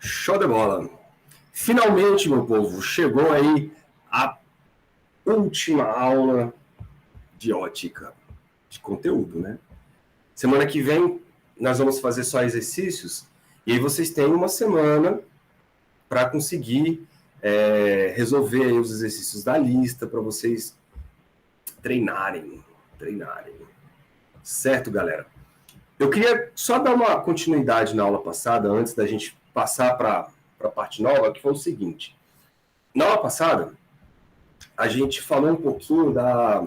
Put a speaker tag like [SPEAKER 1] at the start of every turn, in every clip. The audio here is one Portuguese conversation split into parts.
[SPEAKER 1] Show de bola! Finalmente, meu povo, chegou aí a última aula de ótica, de conteúdo, né? Semana que vem nós vamos fazer só exercícios e aí vocês têm uma semana para conseguir resolver aí os exercícios da lista para vocês treinarem. Certo, galera? Eu queria só dar uma continuidade na aula passada, antes da gente passar para a parte nova, que foi o seguinte. Na aula passada, a gente falou um pouquinho da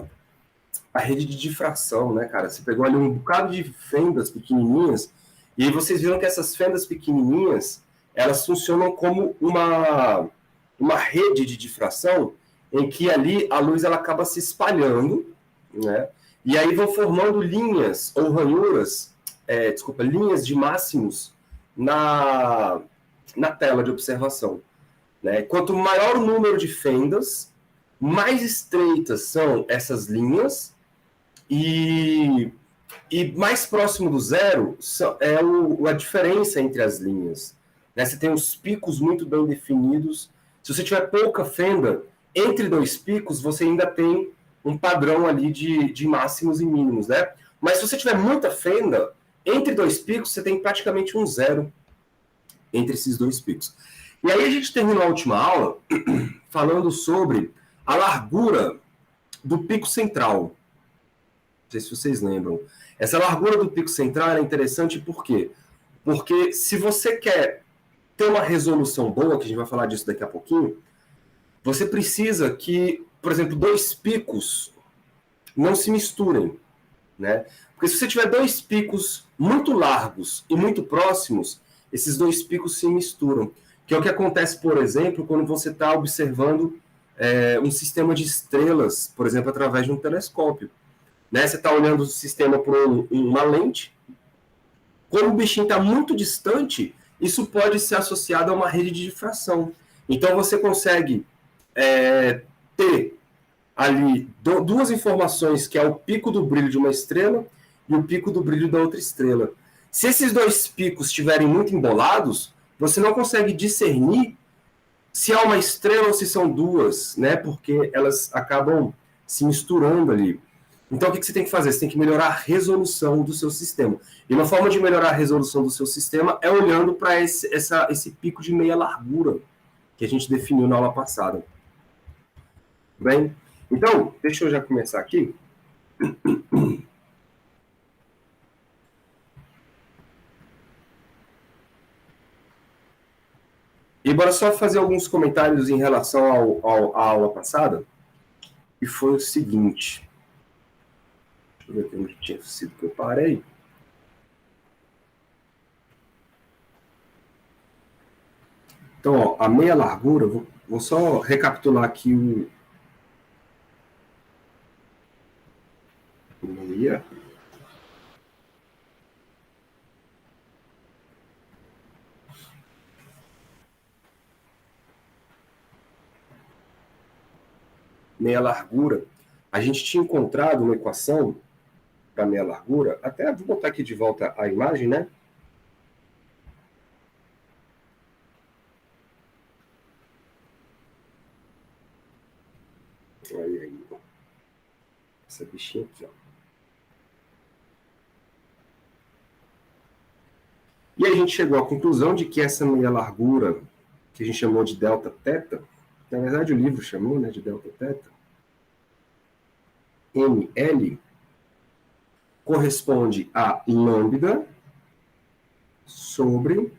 [SPEAKER 1] rede de difração, né, cara? Você pegou ali um bocado de fendas pequenininhas, e aí vocês viram que essas fendas pequenininhas, elas funcionam como uma rede de difração, em que ali a luz ela acaba se espalhando, né? E aí vão formando linhas ou ranhuras, linhas de máximos na tela de observação. Né? Quanto maior o número de fendas, mais estreitas são essas linhas e mais próximo do zero é a diferença entre as linhas. Né? Você tem os picos muito bem definidos. Se você tiver pouca fenda, entre dois picos, você ainda tem um padrão ali de máximos e mínimos. Né? Mas se você tiver muita fenda, entre dois picos, você tem praticamente um zero entre esses dois picos. E aí a gente terminou a última aula falando sobre a largura do pico central. Não sei se vocês lembram. Essa largura do pico central é interessante por quê? Porque se você quer ter uma resolução boa, que a gente vai falar disso daqui a pouquinho, você precisa que, por exemplo, dois picos não se misturem. Né? Porque se você tiver dois picos muito largos e muito próximos, esses dois picos se misturam. Que é o que acontece, por exemplo, quando você está observando um sistema de estrelas, por exemplo, através de um telescópio. Né? Você está olhando o sistema por uma lente. Quando o bichinho está muito distante, isso pode ser associado a uma rede de difração. Então você consegue ter ali duas informações, que é o pico do brilho de uma estrela e o pico do brilho da outra estrela. Se esses dois picos estiverem muito embolados, você não consegue discernir se é uma estrela ou se são duas, né? Porque elas acabam se misturando ali. Então, o que você tem que fazer? Você tem que melhorar a resolução do seu sistema. E uma forma de melhorar a resolução do seu sistema é olhando para esse pico de meia largura que a gente definiu na aula passada. Bem, então, deixa eu já começar aqui. E bora só fazer alguns comentários em relação à aula passada. E foi o seguinte. Deixa eu ver onde tinha sido que eu parei. Então, ó, a meia largura, vou só recapitular aqui o meia. Meia largura. A gente tinha encontrado uma equação para meia largura. Até vou botar aqui de volta a imagem, né? Aí. Essa bichinha aqui, ó. E a gente chegou à conclusão de que essa meia largura, que a gente chamou de delta teta, na verdade o livro chamou, né, de delta teta, ML, corresponde a lambda sobre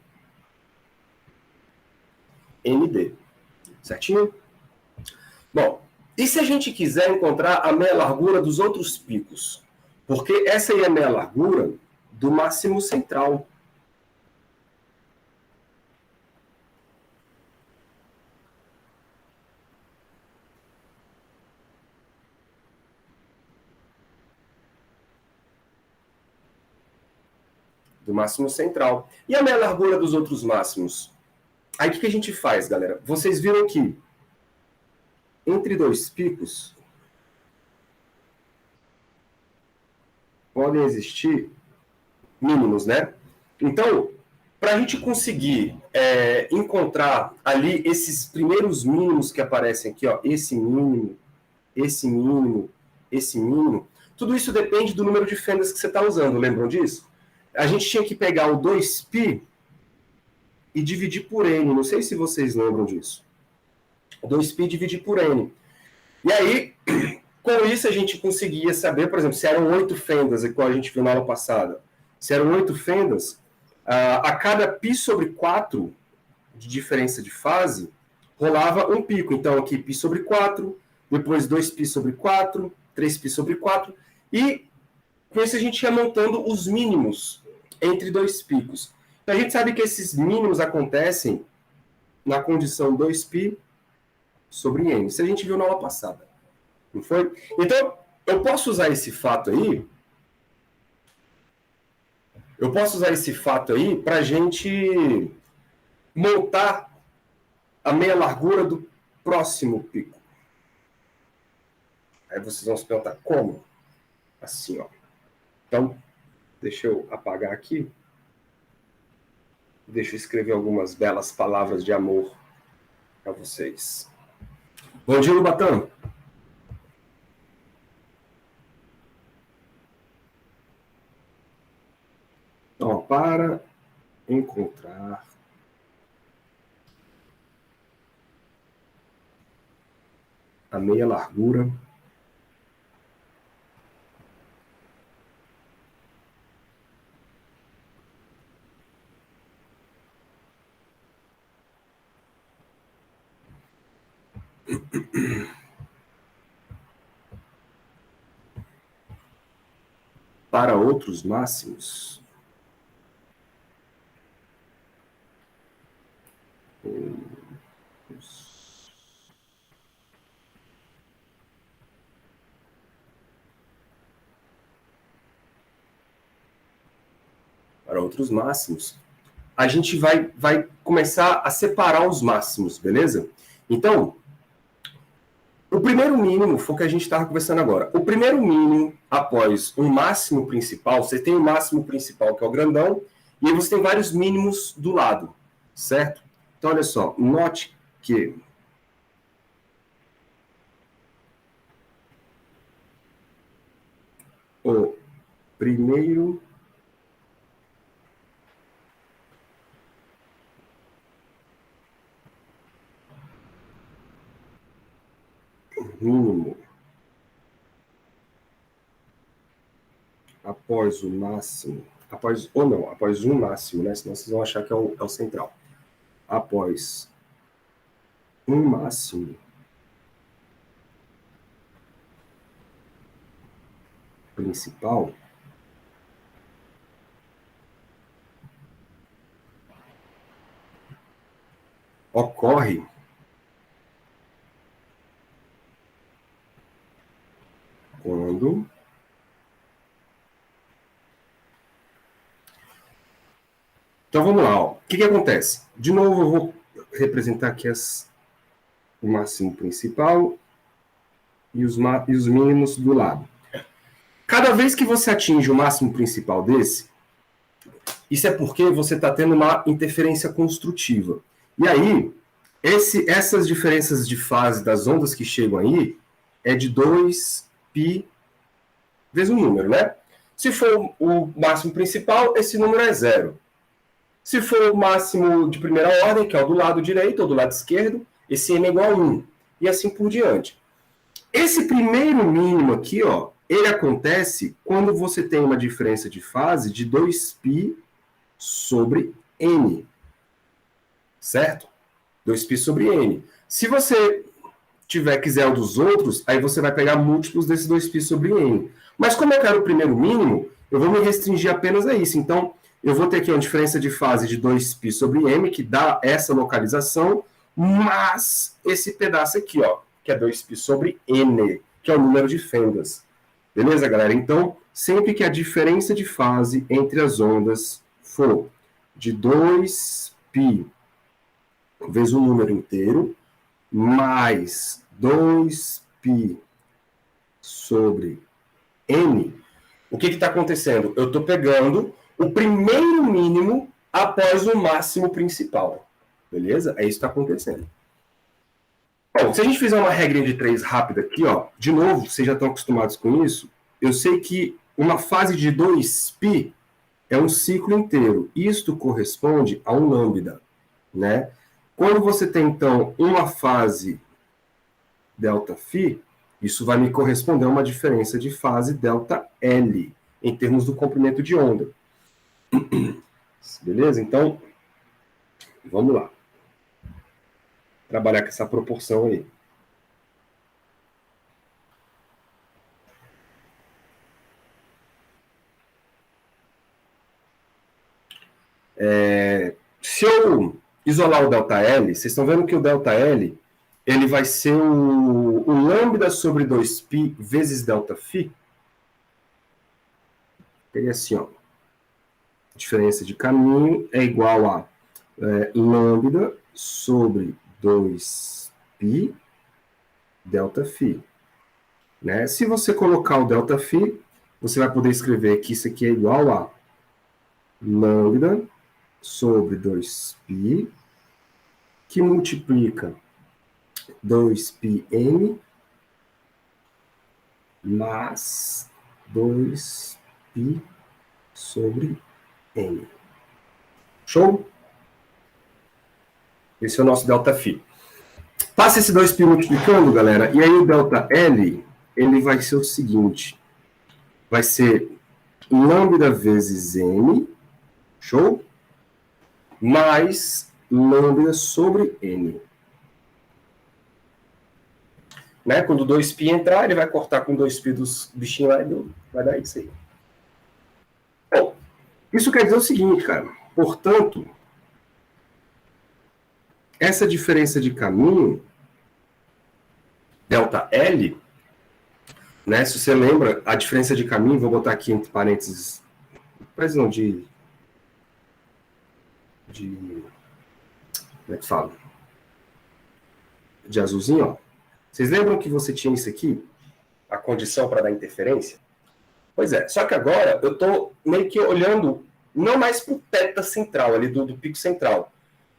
[SPEAKER 1] ND. Certinho? Bom, e se a gente quiser encontrar a meia largura dos outros picos? Porque essa aí é a meia largura do máximo central. Do máximo central. E a meia largura dos outros máximos? Aí o que a gente faz, galera? Vocês viram que entre dois picos podem existir mínimos, né? Então, para a gente conseguir encontrar ali esses primeiros mínimos que aparecem aqui, ó, esse mínimo, esse mínimo, esse mínimo, tudo isso depende do número de fendas que você está usando, lembram disso? A gente tinha que pegar o 2π e dividir por n, não sei se vocês lembram disso. 2π dividir por n. E aí, com isso a gente conseguia saber, por exemplo, se eram 8 fendas, igual a gente viu na aula passada, se eram 8 fendas, a cada π sobre 4 de diferença de fase, rolava um pico. Então, aqui π sobre 4, depois 2π sobre 4, 3π sobre 4, e com isso a gente ia montando os mínimos entre dois picos. Então, a gente sabe que esses mínimos acontecem na condição 2π sobre n. Isso a gente viu na aula passada. Não foi? Então, eu posso usar esse fato aí para a gente montar a meia largura do próximo pico. Aí vocês vão se perguntar, como? Assim, ó. Então, deixa eu apagar aqui. Deixa eu escrever algumas belas palavras de amor para vocês. Bom dia, Lubatão. Então, para encontrar a meia largura para outros máximos. Para outros máximos, a gente vai começar a separar os máximos, beleza? Então, o primeiro mínimo foi o que a gente estava conversando agora. O primeiro mínimo, após um máximo principal, você tem o máximo principal, que é o grandão, e aí você tem vários mínimos do lado, certo? Então, olha só, note que o primeiro mínimo após o máximo, após um máximo, né? Senão vocês vão achar que é o central. Após um máximo principal, ocorre quando então vamos lá, ó. O que acontece? De novo eu vou representar aqui o máximo principal e os mínimos do lado. Cada vez que você atinge o máximo principal desse, isso é porque você está tendo uma interferência construtiva. E aí, essas diferenças de fase das ondas que chegam aí é de 2π vezes um número, né? Se for o máximo principal, esse número é 0. Se for o máximo de primeira ordem, que é o do lado direito ou do lado esquerdo, esse n é igual a 1. E assim por diante. Esse primeiro mínimo aqui, ó, ele acontece quando você tem uma diferença de fase de 2π sobre n. Certo? 2π sobre n. Se você quiser o dos outros, aí você vai pegar múltiplos desse 2π sobre n. Mas como eu quero o primeiro mínimo, eu vou me restringir apenas a isso. Então, eu vou ter aqui uma diferença de fase de 2π sobre m, que dá essa localização, mas esse pedaço aqui, ó, que é 2π sobre n, que é o número de fendas. Beleza, galera? Então, sempre que a diferença de fase entre as ondas for de 2π vezes o número inteiro, mais 2π sobre n, o que está acontecendo? Eu estou pegando o primeiro mínimo após o máximo principal. Beleza? É isso que está acontecendo. Bom, se a gente fizer uma regrinha de 3 rápida aqui, ó, de novo, vocês já estão acostumados com isso, eu sei que uma fase de 2π é um ciclo inteiro. Isto corresponde a um lambda, né? Quando você tem, então, uma fase ΔΦ, isso vai me corresponder a uma diferença de fase ΔL, em termos do comprimento de onda. Beleza? Então, vamos lá. Trabalhar com essa proporção aí. Se eu isolar o ΔL, vocês estão vendo que o ΔL ele vai ser o lambda sobre 2π vezes ΔΦ. Seria assim, ó. A diferença de caminho é igual a lambda sobre 2π ΔΦ. Né? Se você colocar o ΔΦ, você vai poder escrever que isso aqui é igual a lambda sobre 2π, que multiplica 2πn mais 2π sobre n. Show? Esse é o nosso ΔΦ. Passa esse 2π multiplicando, galera, e aí o ΔL, ele vai ser o seguinte, vai ser lambda vezes n, show? Mais lambda sobre n. Né? Quando 2π entrar, ele vai cortar com 2π dos bichinhos lá e vai dar isso aí. Bom, isso quer dizer o seguinte, cara. Portanto, essa diferença de caminho, ΔL, né? Se você lembra, a diferença de caminho, vou botar aqui entre parênteses, mas não, como é que fala? De azulzinho, ó. Vocês lembram que você tinha isso aqui? A condição para dar interferência? Pois é, só que agora eu estou meio que olhando não mais para o θ central, ali do pico central.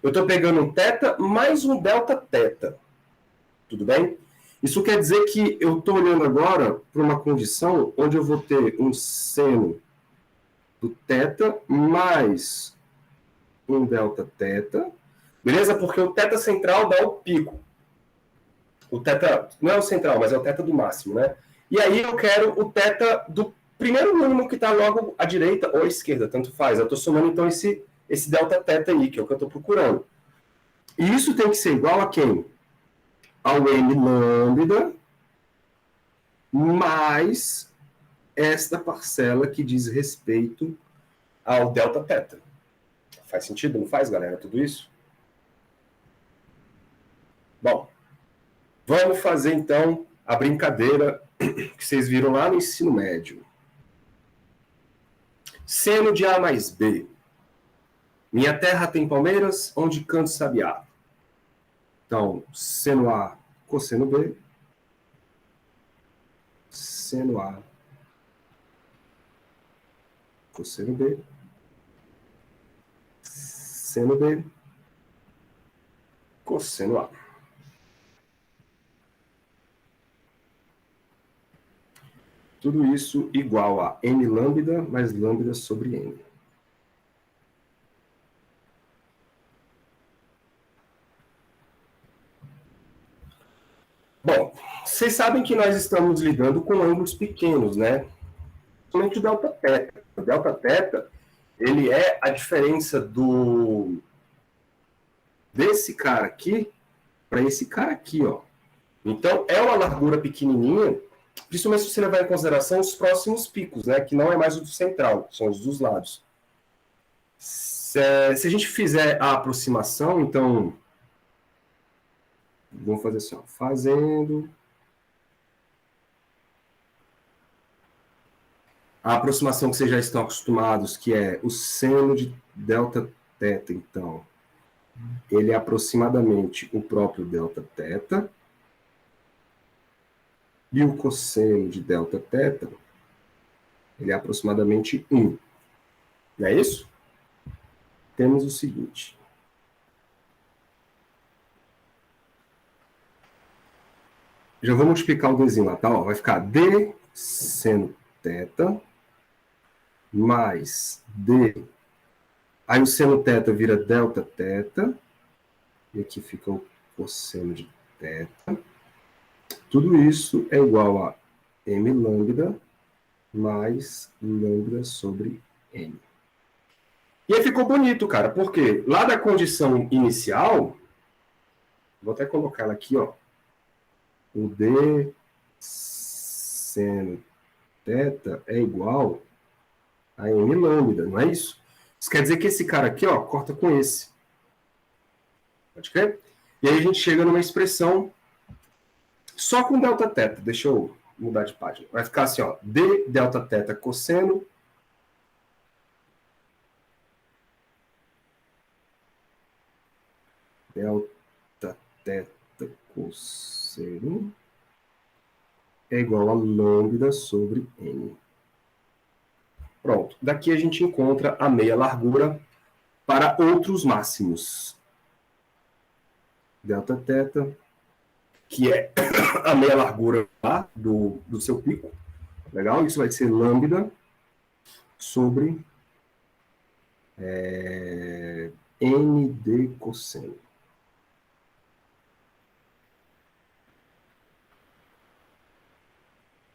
[SPEAKER 1] Eu estou pegando um θ mais um Δθ. Tudo bem? Isso quer dizer que eu estou olhando agora para uma condição onde eu vou ter um seno do θ mais um Δθ, beleza? Porque o θ central dá o pico. O θ não é o central, mas é o θ do máximo, né? E aí eu quero o θ do primeiro número que está logo à direita ou à esquerda, tanto faz. Eu estou somando então esse Δθ aí, que é o que eu estou procurando. E isso tem que ser igual a quem? Ao n lambda mais esta parcela que diz respeito ao Δθ. Faz sentido? Não faz, galera, tudo isso? Bom, vamos fazer então a brincadeira que vocês viram lá no ensino médio. Seno de A mais B. Minha terra tem palmeiras, onde canto sabiá. Então, seno A, cosseno B. Seno A, cosseno B. Seno B, cosseno A. Tudo isso igual a n lambda mais lambda sobre n. Bom, vocês sabem que nós estamos lidando com ângulos pequenos, né? Somente o Δθ. O Δθ, ele é a diferença desse cara aqui para esse cara aqui, ó. Então, é uma largura pequenininha, principalmente se você levar em consideração os próximos picos, né? Que não é mais o do central, são os dos lados. Se a gente fizer a aproximação, então, vamos fazer assim, ó, fazendo a aproximação que vocês já estão acostumados, que é o seno de Δθ, então, ele é aproximadamente o próprio Δθ, e o cosseno de Δθ, ele é aproximadamente 1. Não é isso? temos o seguinte. Já vou multiplicar o Dzinho lá, tá? Ó, vai ficar D seno θ mais D. Aí o seno θ vira delta θ. E aqui fica o cosseno de θ. Tudo isso é igual a m lambda mais lambda sobre n. E aí ficou bonito, cara, porque lá da condição inicial, vou até colocar ela aqui, ó, o D seno θ é igual a m lambda, não é isso? Isso quer dizer que esse cara aqui, ó, corta com esse. Pode crer? E aí a gente chega numa expressão só com delta θ. Deixa eu mudar de página. Vai ficar assim, ó, d delta θ cosseno delta θ cosseno é igual a lambda sobre n. Pronto. Daqui a gente encontra a meia largura para outros máximos. Delta θ, que é a meia largura lá do seu pico. Legal? Isso vai ser lambda sobre nd cosseno.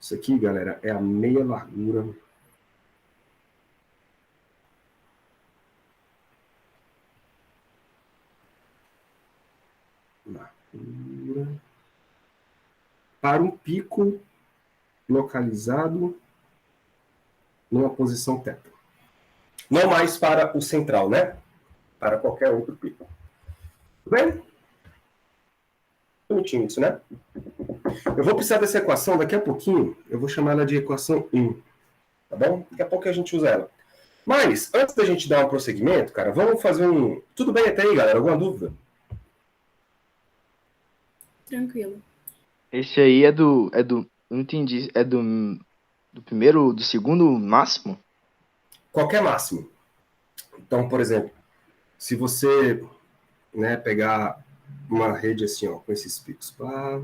[SPEAKER 1] Isso aqui, galera, é a meia largura para um pico localizado numa posição θ. Não mais para o central, né? Para qualquer outro pico. Tudo bem? Bonitinho isso, né? Eu vou precisar dessa equação daqui a pouquinho. Eu vou chamar ela de equação 1. Tá bom? Daqui a pouco a gente usa ela. Mas, antes da gente dar um prosseguimento, cara, vamos fazer um... Tudo bem até aí, galera? Alguma dúvida?
[SPEAKER 2] Tranquilo.
[SPEAKER 3] Esse aí não entendi, é do primeiro, do segundo máximo?
[SPEAKER 1] Qualquer máximo. Então, por exemplo, se você, né, pegar uma rede assim, ó, com esses picos, pá,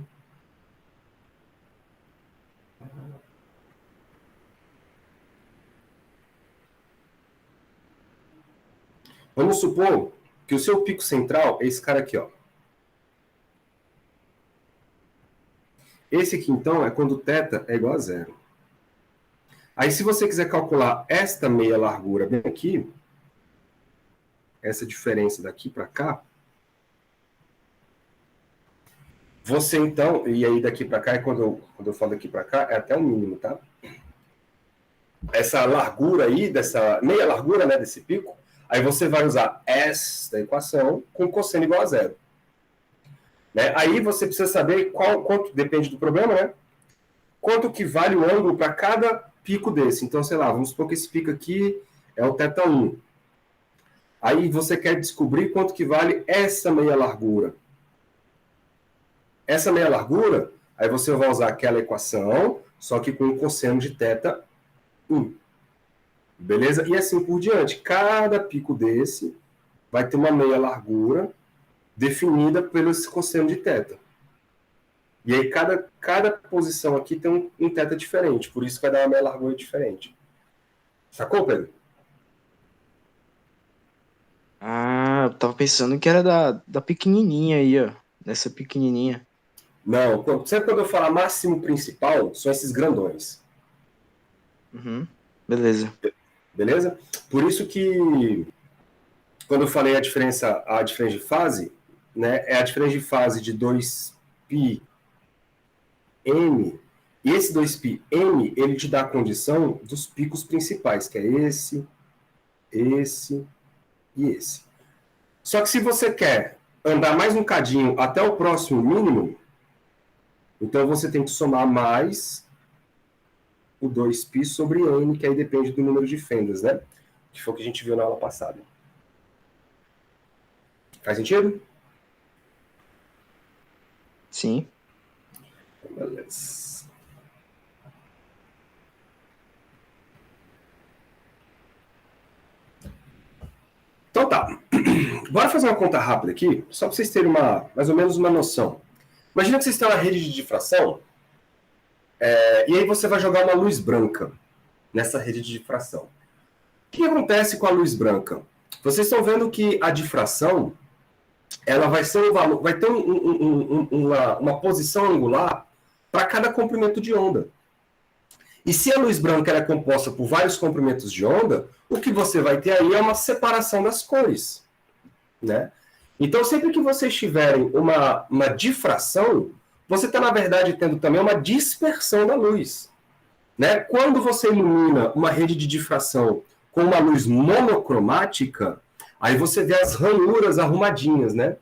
[SPEAKER 1] vamos supor que o seu pico central é esse cara aqui, ó. Esse aqui, então, é quando θ é igual a zero. Aí, se você quiser calcular esta meia largura bem aqui, essa diferença daqui para cá, você, então, e aí daqui para cá, é quando eu falo daqui para cá, é até o mínimo, tá? Essa largura aí, dessa meia largura, né, desse pico, aí você vai usar esta equação com cosseno igual a zero. Né? Aí você precisa saber quanto, depende do problema, né? Quanto que vale o ângulo para cada pico desse. Então, sei lá, vamos supor que esse pico aqui é o θ1. Aí você quer descobrir quanto que vale essa meia largura. Essa meia largura, aí você vai usar aquela equação, só que com o cosseno de θ1. Beleza? E assim por diante. Cada pico desse vai ter uma meia largura definida pelo cosseno de θ. E aí cada posição aqui tem um θ diferente, por isso vai dar uma meia largura diferente. Sacou, Pedro?
[SPEAKER 3] Ah, eu tava pensando que era da pequenininha aí, ó. Dessa pequenininha.
[SPEAKER 1] Não, sempre quando eu falar máximo principal, são esses grandões.
[SPEAKER 3] Uhum, beleza.
[SPEAKER 1] Beleza? Por isso que, quando eu falei a diferença de fase, né, é a diferença de fase de 2πm, e esse 2πm, ele te dá a condição dos picos principais, que é esse e esse. Só que se você quer andar mais um cadinho até o próximo mínimo, então você tem que somar mais o 2π sobre n, que aí depende do número de fendas, né? Que foi o que a gente viu na aula passada. Faz sentido?
[SPEAKER 3] Sim.
[SPEAKER 1] Beleza. Então tá. Bora fazer uma conta rápida aqui, só para vocês terem mais ou menos uma noção. Imagina que vocês têm uma rede de difração, e aí você vai jogar uma luz branca nessa rede de difração. O que acontece com a luz branca? Vocês estão vendo que a difração ela vai ser um valor, vai ter uma posição angular para cada comprimento de onda. E se a luz branca é composta por vários comprimentos de onda, o que você vai ter aí é uma separação das cores, né? Então, sempre que vocês tiverem uma difração, você está, na verdade, tendo também uma dispersão da luz, né? Quando você ilumina uma rede de difração com uma luz monocromática, aí você vê as ranhuras arrumadinhas, né?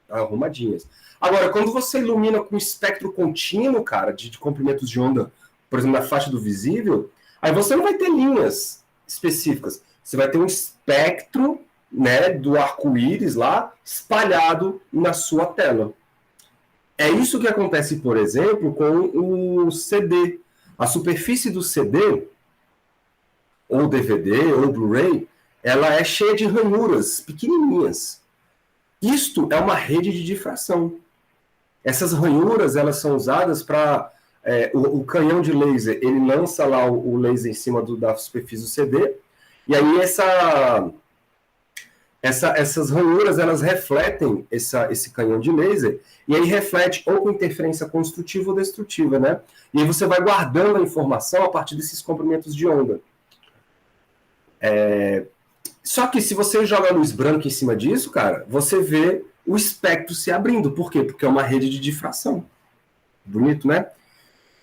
[SPEAKER 1] Arrumadinhas. Agora, quando você ilumina com espectro contínuo, cara, de comprimentos de onda, por exemplo, na faixa do visível, aí você não vai ter linhas específicas. Você vai ter um espectro, né, do arco-íris lá, espalhado na sua tela. É isso que acontece, por exemplo, com o CD. A superfície do CD, ou DVD, ou Blu-ray, ela é cheia de ranhuras pequenininhas. Isto é uma rede de difração. Essas ranhuras, elas são usadas para... o canhão de laser, ele lança lá o laser em cima da superfície do CD, e aí essas ranhuras, elas refletem esse canhão de laser, e aí reflete ou com interferência construtiva ou destrutiva, né? E aí você vai guardando a informação a partir desses comprimentos de onda. Só que se você joga a luz branca em cima disso, cara, você vê o espectro se abrindo. Por quê? Porque é uma rede de difração. Bonito, né?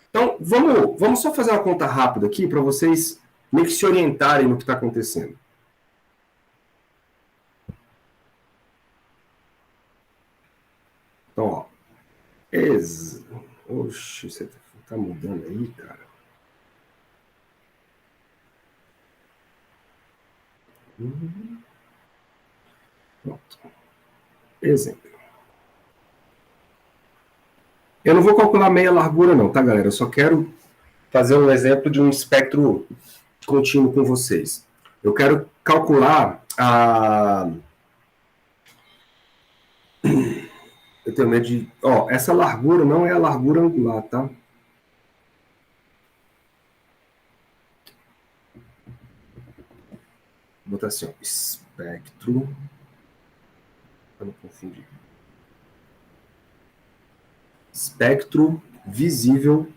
[SPEAKER 1] Então, vamos só fazer uma conta rápida aqui para vocês meio que se orientarem no que está acontecendo. Então, ó. Oxe, você tá mudando aí, cara. Pronto. Exemplo. Eu não vou calcular meia largura não, tá, galera? Eu só quero fazer um exemplo de um espectro contínuo com vocês. Eu quero calcular eu tenho medo de... essa largura não é a largura angular, tá? Vou botar assim, ó, espectro... Para não confundir. Espectro visível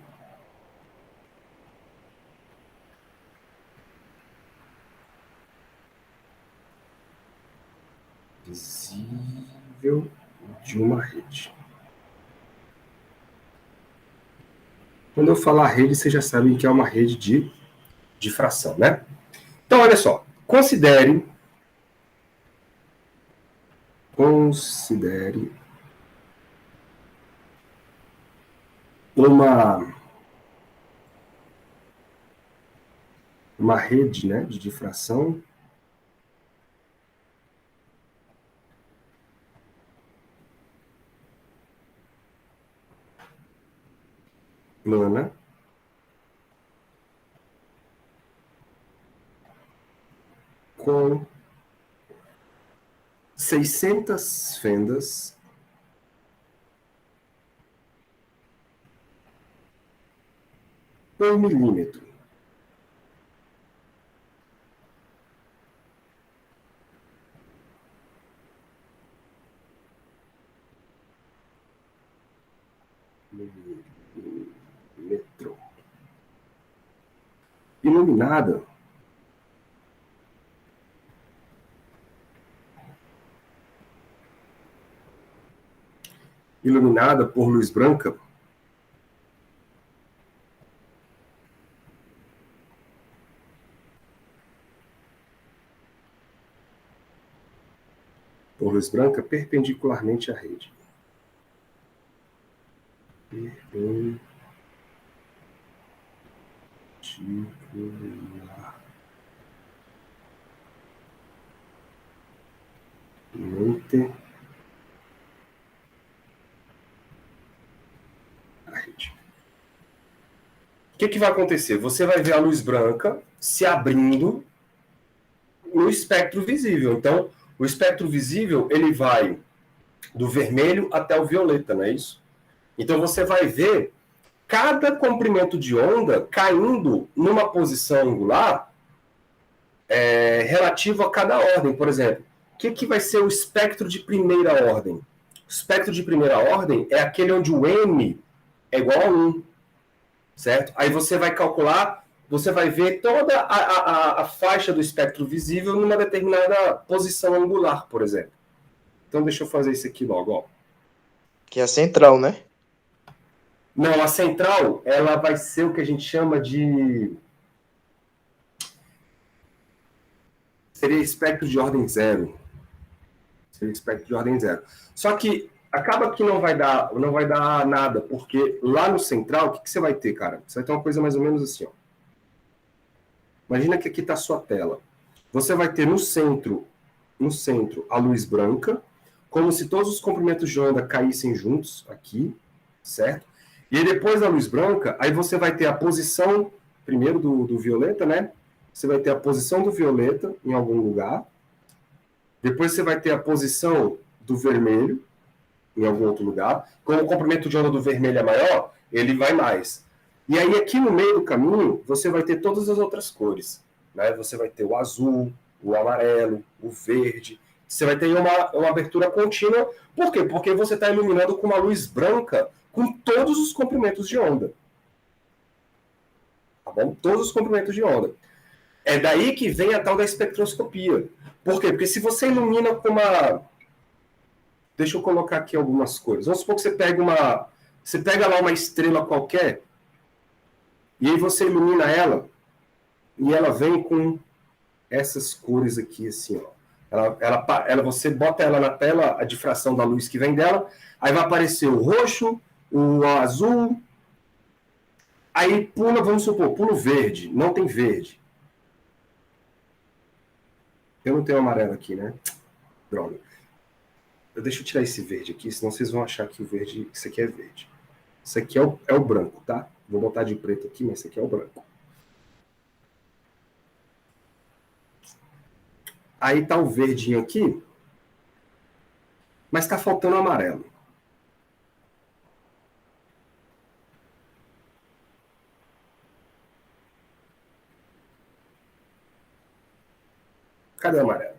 [SPEAKER 1] de uma rede. Quando eu falar rede, vocês já sabem que é uma rede de difração, né? Então, olha só. Considere uma rede, né, de difração plana com 600 fendas por milímetro. Iluminada por luz branca, perpendicularmente à rede. A rede. O que vai acontecer? Você vai ver a luz branca se abrindo no espectro visível. Então, O espectro visível, ele vai do vermelho até o violeta, não é isso? Então você vai ver cada comprimento de onda caindo numa posição angular relativo a cada ordem. Por exemplo, o que vai ser o espectro de primeira ordem? O espectro de primeira ordem é aquele onde o M é igual a 1, certo? Aí você vai calcular, você vai ver toda a faixa do espectro visível numa determinada posição angular, por exemplo. Então deixa eu fazer isso aqui logo, ó.
[SPEAKER 3] Que é a central, né?
[SPEAKER 1] Não, a central, ela vai ser o que a gente chama de... Seria espectro de ordem zero. Seria espectro de ordem zero. Só que acaba que não vai dar nada, porque lá no central, o que você vai ter, cara? Você vai ter uma coisa mais ou menos assim, ó. Imagina que aqui está a sua tela. Você vai ter no centro a luz branca, como se todos os comprimentos de onda caíssem juntos aqui, certo? E aí depois da luz branca, aí você vai ter a posição, primeiro do violeta, né? Você vai ter a posição do violeta em algum lugar. Depois você vai ter a posição do vermelho em algum outro lugar. Como o comprimento de onda do vermelho é maior, ele vai mais. E aí aqui no meio do caminho, você vai ter todas as outras cores, né? Você vai ter o azul, o amarelo, o verde. Você vai ter uma abertura contínua. Por quê? Porque você está iluminando com uma luz branca com todos os comprimentos de onda. Tá bom? Todos os comprimentos de onda. É daí que vem a tal da espectroscopia. Por quê? Porque se você ilumina com uma... Deixa eu colocar aqui algumas cores. Vamos supor que você pega lá uma estrela qualquer, e aí você ilumina ela, e ela vem com essas cores aqui, assim, ó. Você bota ela na tela, a difração da luz que vem dela, aí vai aparecer o roxo, o azul, aí pula, vamos supor, pula o verde, não tem verde. Eu não tenho amarelo aqui, né? Droga. Deixa eu tirar esse verde aqui, senão vocês vão achar que o verde, isso aqui é verde. Isso aqui é o branco, tá? Vou botar de preto aqui, mas isso aqui é o branco. Aí tá o verdinho aqui, mas tá faltando o amarelo. Cadê o amarelo?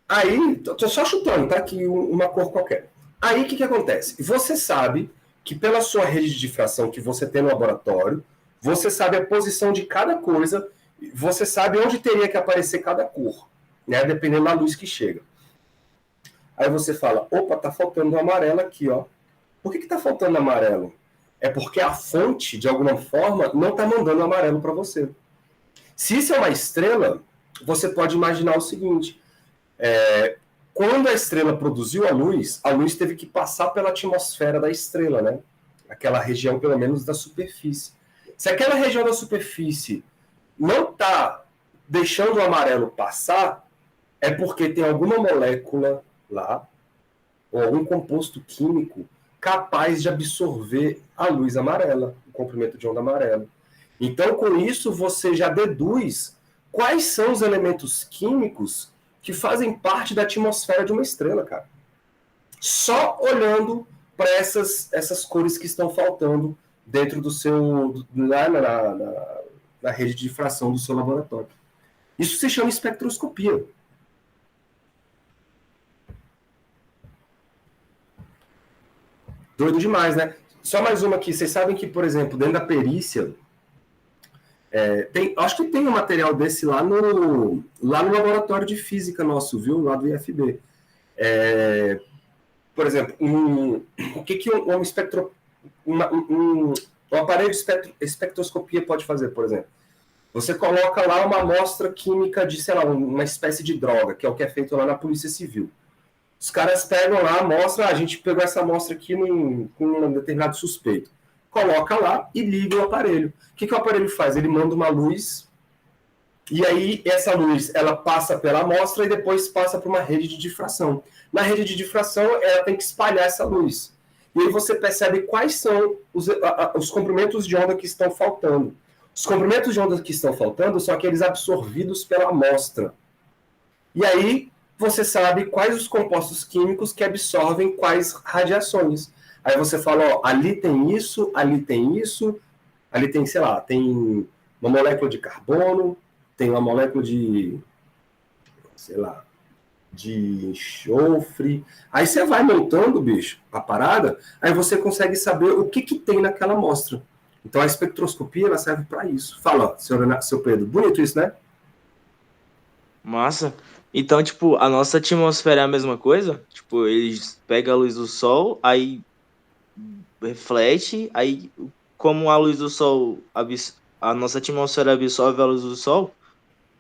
[SPEAKER 1] Aí, tô só chutando, tá? Aqui uma cor qualquer. Aí, o que acontece? Você sabe que pela sua rede de difração que você tem no laboratório, você sabe a posição de cada coisa, você sabe onde teria que aparecer cada cor, né? Dependendo da luz que chega. Aí você fala, opa, tá faltando o amarelo aqui, ó. Por que tá faltando amarelo? É porque a fonte, de alguma forma, não tá mandando amarelo para você. Se isso é uma estrela, você pode imaginar o seguinte... quando a estrela produziu a luz teve que passar pela atmosfera da estrela, né? Aquela região, pelo menos, da superfície. Se aquela região da superfície não está deixando o amarelo passar, é porque tem alguma molécula lá, ou algum composto químico, capaz de absorver a luz amarela, o comprimento de onda amarela. Então, com isso, você já deduz quais são os elementos químicos que fazem parte da atmosfera de uma estrela, cara. Só olhando para essas cores que estão faltando dentro do seu... na rede de difração do seu laboratório. Isso se chama espectroscopia. Doido demais, né? Só mais uma aqui. Vocês sabem que, por exemplo, dentro da perícia... acho que tem um material desse lá no laboratório de física nosso, viu? Lá do IFB. Por exemplo, o que um aparelho de espectroscopia pode fazer, por exemplo? Você coloca lá uma amostra química de, sei lá, uma espécie de droga, que é o que é feito lá na Polícia Civil. Os caras pegam lá a amostra, a gente pegou essa amostra aqui com um determinado suspeito. Coloca lá e liga o aparelho. O que o aparelho faz? Ele manda uma luz, e aí essa luz ela passa pela amostra e depois passa para uma rede de difração. Na rede de difração, ela tem que espalhar essa luz. E aí você percebe quais são os comprimentos de onda que estão faltando. Os comprimentos de onda que estão faltando são aqueles absorvidos pela amostra. E aí você sabe quais os compostos químicos que absorvem quais radiações. Aí você fala, ó, ali tem isso, ali tem, sei lá, tem uma molécula de carbono, tem uma molécula de, sei lá, de enxofre. Aí você vai montando, bicho, a parada, aí você consegue saber o que tem naquela amostra. Então a espectroscopia ela serve para isso. Fala, seu Pedro, bonito isso, né?
[SPEAKER 2] Massa. Então, tipo, a nossa atmosfera é a mesma coisa? Tipo, eles pegam a luz do sol, aí reflete, aí como a luz do sol, a nossa atmosfera absorve a luz do sol,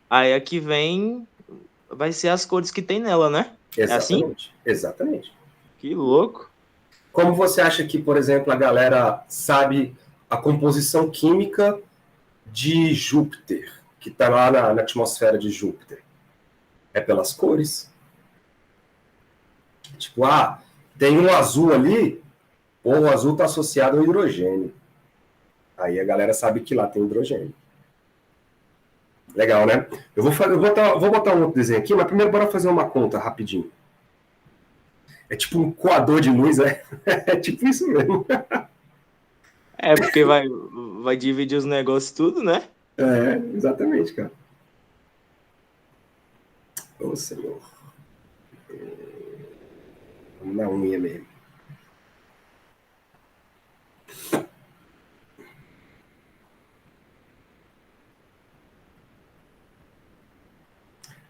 [SPEAKER 2] aí aqui vem, vai ser as cores que tem nela, né? É assim?
[SPEAKER 1] Exatamente, exatamente.
[SPEAKER 2] Que louco.
[SPEAKER 1] Como você acha que, por exemplo, a galera sabe a composição química de Júpiter, que está lá na atmosfera de Júpiter? É pelas cores. Tipo, tem um azul ali, ou o azul está associado ao hidrogênio. Aí a galera sabe que lá tem hidrogênio. Legal, né? Eu vou botar um outro desenho aqui, mas primeiro bora fazer uma conta rapidinho. É tipo um coador de luz, é? É tipo isso mesmo.
[SPEAKER 2] É, porque vai dividir os negócios tudo, né?
[SPEAKER 1] É, exatamente, cara. Ô, Senhor. Vamos na unha mesmo.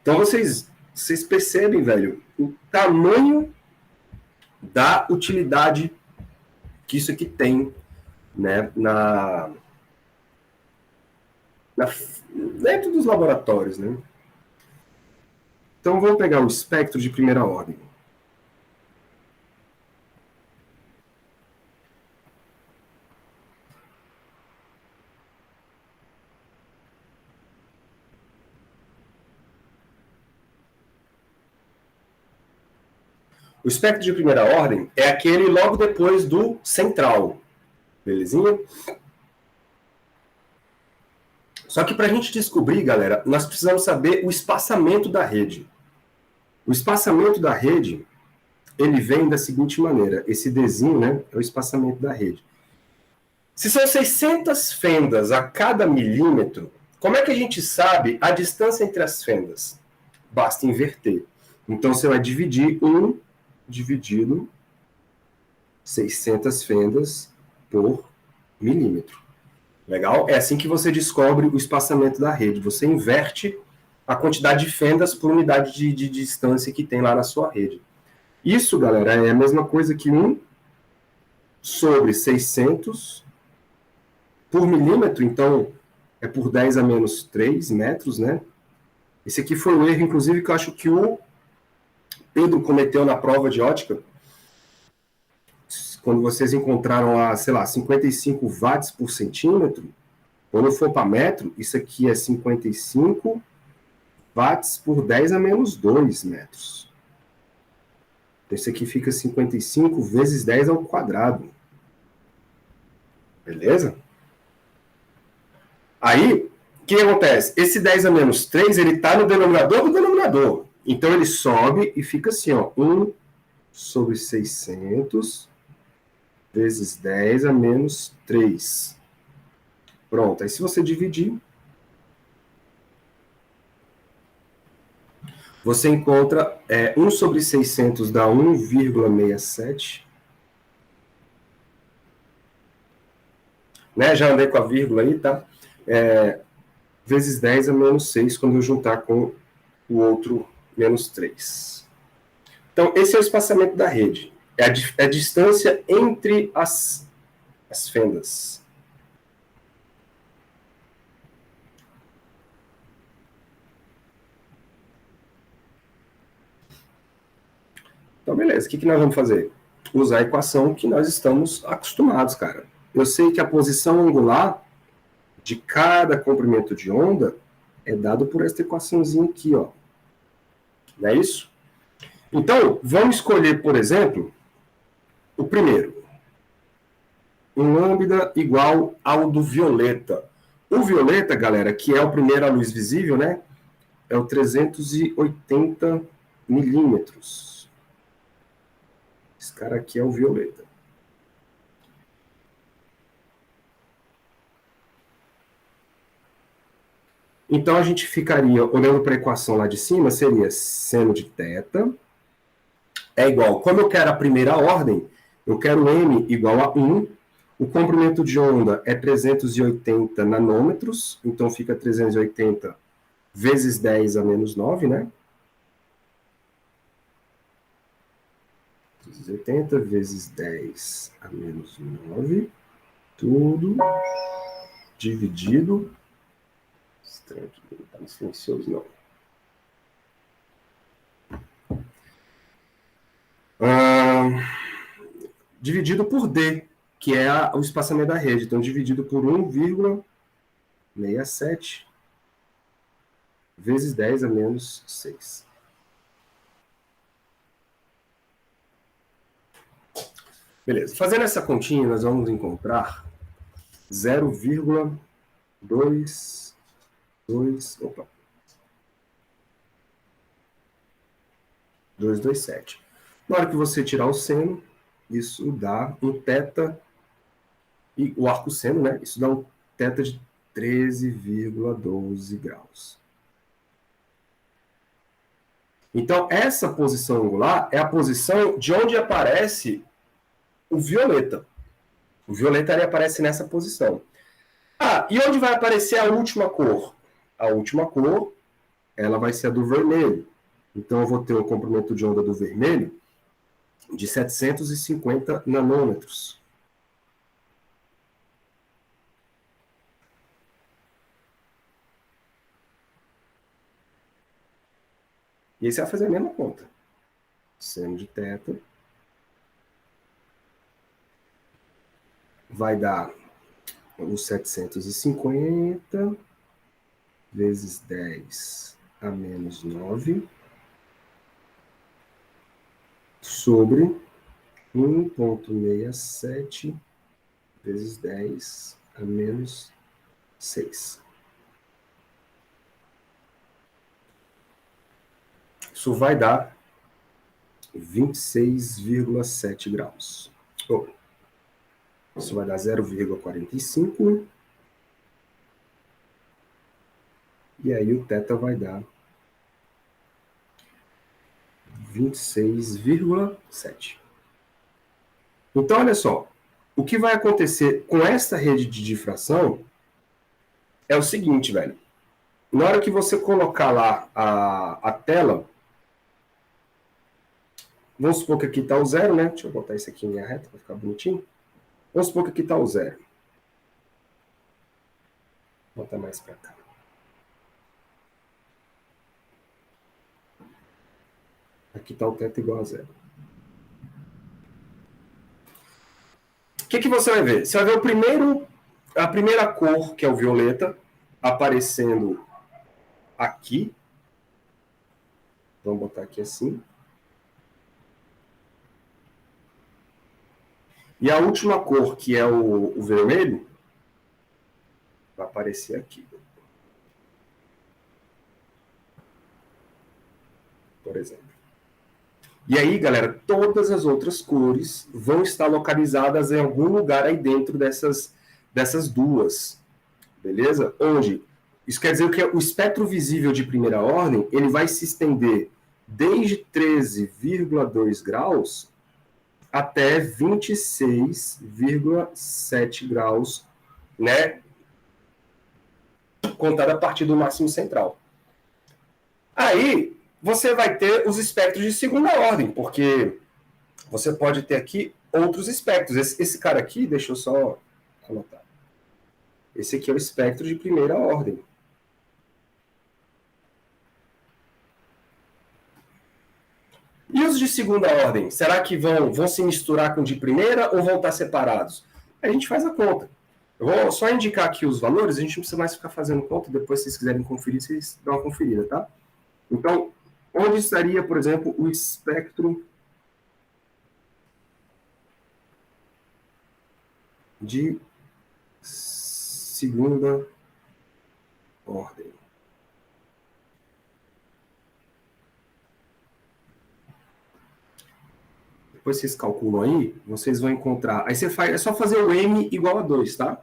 [SPEAKER 1] Então vocês percebem, velho, o tamanho da utilidade que isso aqui tem, né, dentro dos laboratórios, né? Então vamos pegar o espectro de primeira ordem. O espectro de primeira ordem é aquele logo depois do central. Belezinha? Só que para a gente descobrir, galera, nós precisamos saber o espaçamento da rede. O espaçamento da rede, ele vem da seguinte maneira. Esse Dzinho, né, é o espaçamento da rede. Se são 600 fendas a cada milímetro, como é que a gente sabe a distância entre as fendas? Basta inverter. Então você vai dividir 1 dividido 600 fendas por milímetro. Legal? É assim que você descobre o espaçamento da rede. Você inverte a quantidade de fendas por unidade de distância que tem lá na sua rede. Isso, galera, é a mesma coisa que 1 sobre 600 por milímetro, então é por 10 a menos 3 metros, né? Esse aqui foi um erro, inclusive, que eu acho que o Pedro cometeu na prova de ótica, quando vocês encontraram lá, sei lá, 55 watts por centímetro, quando for para metro, isso aqui é 55 watts por 10 a menos 2 metros. Então, isso aqui fica 55 vezes 10 ao quadrado. Beleza? Aí, o que acontece? Esse 10 a menos 3, ele está no denominador do denominador. Então, ele sobe e fica assim, ó, 1 sobre 600 vezes 10 a menos 3. Pronto, aí se você dividir, você encontra 1 sobre 600 dá 1,67. Né? Já andei com a vírgula aí, tá? Vezes 10 a menos 6, quando eu juntar com o outro menos 3. Então, esse é o espaçamento da rede. É a distância entre as fendas. Então, beleza. O que nós vamos fazer? Usar a equação que nós estamos acostumados, cara. Eu sei que a posição angular de cada comprimento de onda é dado por esta equaçãozinha aqui, ó. Não é isso? Então, vamos escolher, por exemplo, o primeiro. Um lambda igual ao do violeta. O violeta, galera, que é o primeiro a luz visível, né? é o 380 milímetros. Esse cara aqui é o violeta. Então, a gente ficaria, olhando para a equação lá de cima, seria seno de θ é igual, como eu quero a primeira ordem, eu quero m igual a 1, o comprimento de onda é 380 nanômetros, então fica 380 vezes 10 a menos 9, né? 380 vezes 10 a menos 9, tudo dividido. Estranho aqui, não está silencioso, não. Dividido por D, que é o espaçamento da rede. Então, dividido por 1,67 vezes 10 a menos 6. Beleza. Fazendo essa continha, nós vamos encontrar 227. Na hora que você tirar o seno, isso dá um θ, e o arco seno, né? Isso dá um θ de 13,12 graus. Então, essa posição angular é a posição de onde aparece o violeta. O violeta ele aparece nessa posição. Ah, e onde vai aparecer a última cor? A última cor, ela vai ser a do vermelho. Então, eu vou ter o comprimento de onda do vermelho de 750 nanômetros. E aí você vai fazer a mesma conta. Seno de θ vai dar os 750 vezes 10 a menos 9 sobre 1,67 vezes 10 a menos 6. Isso vai dar 26,7 graus. Isso vai dar 0,45. E aí o θ vai dar 26,7. Então, olha só. O que vai acontecer com essa rede de difração é o seguinte, velho. Na hora que você colocar lá a tela, vamos supor que aqui está o zero, né? Deixa eu botar isso aqui em linha reta para ficar bonitinho. Vamos supor que aqui está o zero. Vou botar mais para cá. Aqui está o θ igual a zero. O que você vai ver? Você vai ver a primeira cor, que é o violeta, aparecendo aqui. Vamos botar aqui assim. E a última cor, que é o vermelho, vai aparecer aqui. Por exemplo. E aí, galera, todas as outras cores vão estar localizadas em algum lugar aí dentro dessas duas. Beleza? Onde? Isso quer dizer que o espectro visível de primeira ordem ele vai se estender desde 13,2 graus até 26,7 graus, né? Contado a partir do máximo central. Aí, você vai ter os espectros de segunda ordem, porque você pode ter aqui outros espectros. Esse cara aqui, deixa eu só anotar. Esse aqui é o espectro de primeira ordem. E os de segunda ordem? Será que vão se misturar com o de primeira ou vão estar separados? A gente faz a conta. Eu vou só indicar aqui os valores, a gente não precisa mais ficar fazendo conta, depois se vocês quiserem conferir, vocês dão uma conferida, tá? Então, onde estaria, por exemplo, o espectro de segunda ordem? depois vocês calculam aí, vocês vão encontrar. Aí você faz, é só fazer o M igual a 2, tá?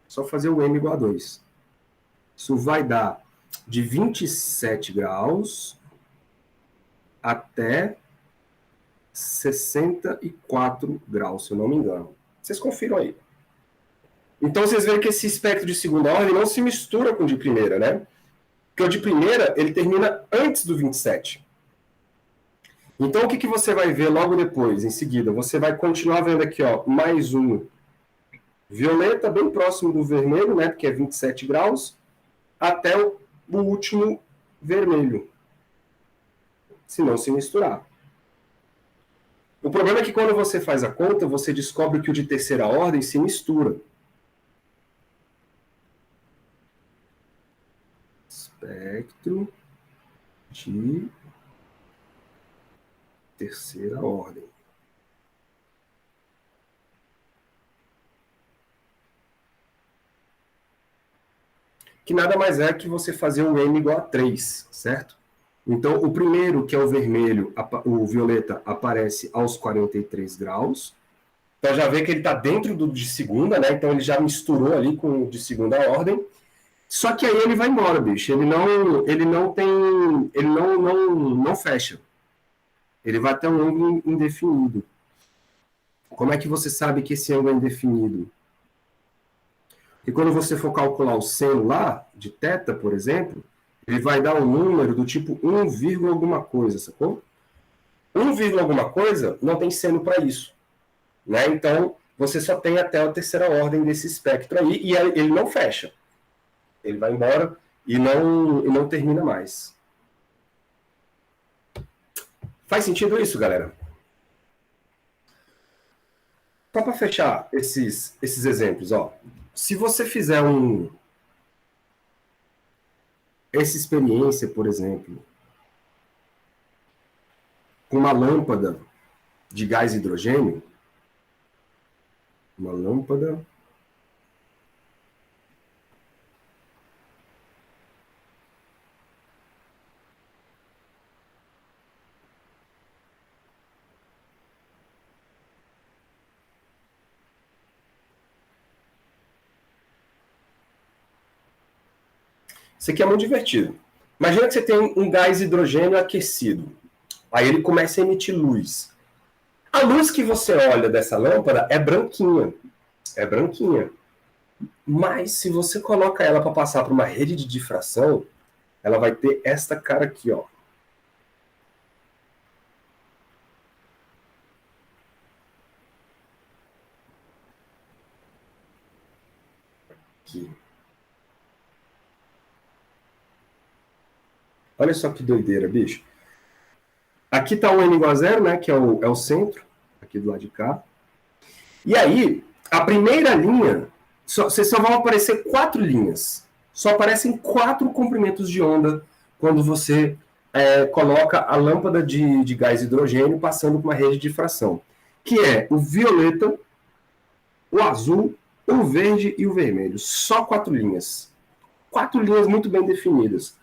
[SPEAKER 1] Só fazer o M igual a 2. Isso vai dar de 27 graus até 64 graus, se eu não me engano. Vocês confiram aí. Então, vocês veem que esse espectro de segunda ordem não se mistura com o de primeira, né? Porque o de primeira, ele termina antes do 27. Então, o que você vai ver logo depois, em seguida? Você vai continuar vendo aqui, ó, mais um violeta, bem próximo do vermelho, né? Porque é 27 graus, até o último vermelho. Se não se misturar. O problema é que quando você faz a conta, você descobre que o de terceira ordem se mistura. Espectro de terceira ordem. Que nada mais é que você fazer um M igual a 3, certo? Então, o primeiro, que é o vermelho, o violeta, aparece aos 43 graus. Então, já vê que ele está dentro do de segunda, né? Então, ele já misturou ali com o de segunda ordem. Só que aí ele vai embora, bicho. Ele não fecha. Ele vai até um ângulo indefinido. Como é que você sabe que esse ângulo é indefinido? E quando você for calcular o seno lá, de θ, por exemplo, ele vai dar um número do tipo 1, alguma coisa, sacou? 1, alguma coisa não tem seno para isso. Né? Então, você só tem até a terceira ordem desse espectro aí, e ele não fecha. Ele vai embora e não termina mais. Faz sentido isso, galera? Só para fechar esses exemplos, ó. Se você fizer essa experiência, por exemplo, com uma lâmpada de gás hidrogênio, uma lâmpada isso aqui é muito divertido. Imagina que você tem um gás hidrogênio aquecido. Aí ele começa a emitir luz. A luz que você olha dessa lâmpada é branquinha. É branquinha. Mas se você coloca ela para passar por uma rede de difração, ela vai ter esta cara aqui, ó. Aqui. Olha só que doideira, bicho. Aqui está o N igual a 0, né, que é o centro, aqui do lado de cá. E aí, a primeira linha, vocês só vão aparecer 4 linhas. Só aparecem 4 comprimentos de onda quando você coloca a lâmpada de gás hidrogênio passando por uma rede de difração. Que é o violeta, o azul, o verde e o vermelho. Só 4 linhas. 4 linhas muito bem definidas.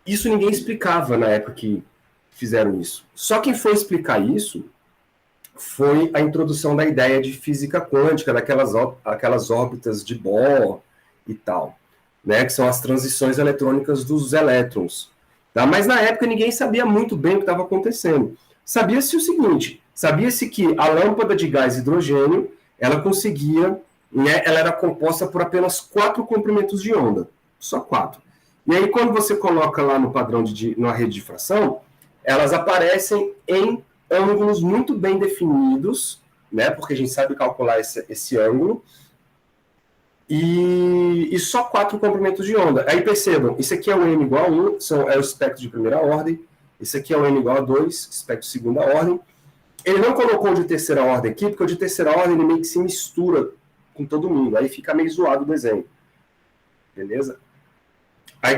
[SPEAKER 1] Isso ninguém explicava na época que fizeram isso. Só quem foi explicar isso foi a introdução da ideia de física quântica, daquelas órbitas de Bohr e tal, né, que são as transições eletrônicas dos elétrons. Tá? Mas na época ninguém sabia muito bem o que estava acontecendo. Sabia-se o seguinte, sabia-se que a lâmpada de gás hidrogênio, ela conseguia, né, ela era composta por apenas 4 comprimentos de onda, só 4. E aí, quando você coloca lá no padrão numa rede de difração, elas aparecem em ângulos muito bem definidos, né? Porque a gente sabe calcular esse ângulo. E só 4 comprimentos de onda. Aí percebam, isso aqui é o M igual a 1, é o espectro de primeira ordem. Isso aqui é o M igual a 2, espectro de segunda ordem. Ele não colocou o de terceira ordem aqui, porque o de terceira ordem ele meio que se mistura com todo mundo. Aí fica meio zoado o desenho. Beleza? Aí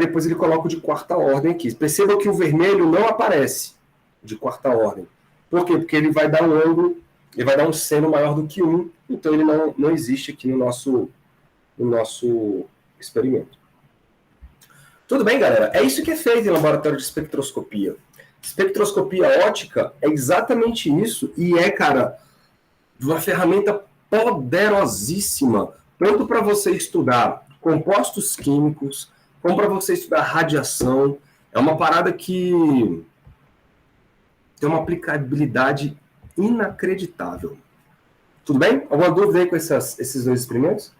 [SPEAKER 1] depois ele coloca o de quarta ordem aqui. Perceba que o vermelho não aparece de quarta ordem. Por quê? Porque ele vai dar um ângulo, ele vai dar um seno maior do que 1, então ele não existe aqui no nosso experimento. Tudo bem, galera? É isso que é feito em laboratório de espectroscopia. Espectroscopia óptica é exatamente isso, e cara, uma ferramenta poderosíssima, tanto para você estudar compostos químicos, como para você estudar radiação. É uma parada que tem uma aplicabilidade inacreditável. Tudo bem? Alguma dúvida aí com esses dois experimentos?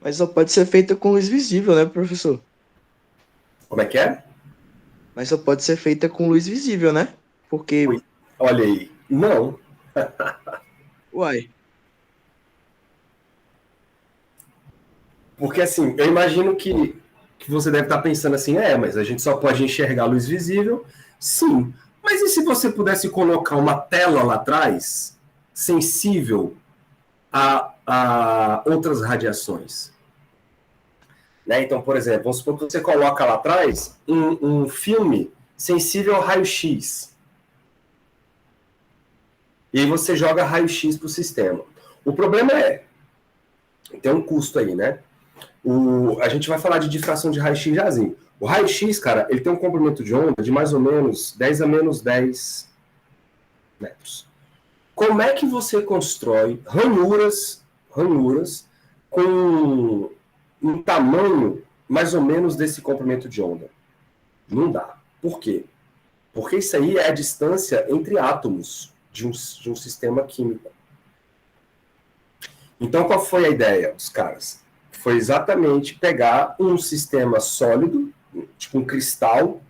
[SPEAKER 2] Mas só pode ser feita com luz visível, né, professor?
[SPEAKER 1] Como é que é?
[SPEAKER 2] Mas só pode ser feita com luz visível, né? Porque...
[SPEAKER 1] Ui, olha aí. Não.
[SPEAKER 2] Uai.
[SPEAKER 1] Porque assim, eu imagino que você deve estar pensando assim, mas a gente só pode enxergar a luz visível. Sim. Mas e se você pudesse colocar uma tela lá atrás, sensível a outras radiações? Né? Então, por exemplo, vamos supor que você coloca lá atrás um filme sensível ao raio-x. E aí você joga raio-x para o sistema. O problema tem um custo aí, né? A gente vai falar de difração de raio-x jazinho. O raio-x, cara, ele tem um comprimento de onda de mais ou menos 10 a menos 10 metros. Como é que você constrói ranhuras com um tamanho mais ou menos desse comprimento de onda? Não dá. Por quê? Porque isso aí é a distância entre átomos de um sistema químico. Então, qual foi a ideia dos caras? Foi exatamente pegar um sistema sólido, tipo um cristal,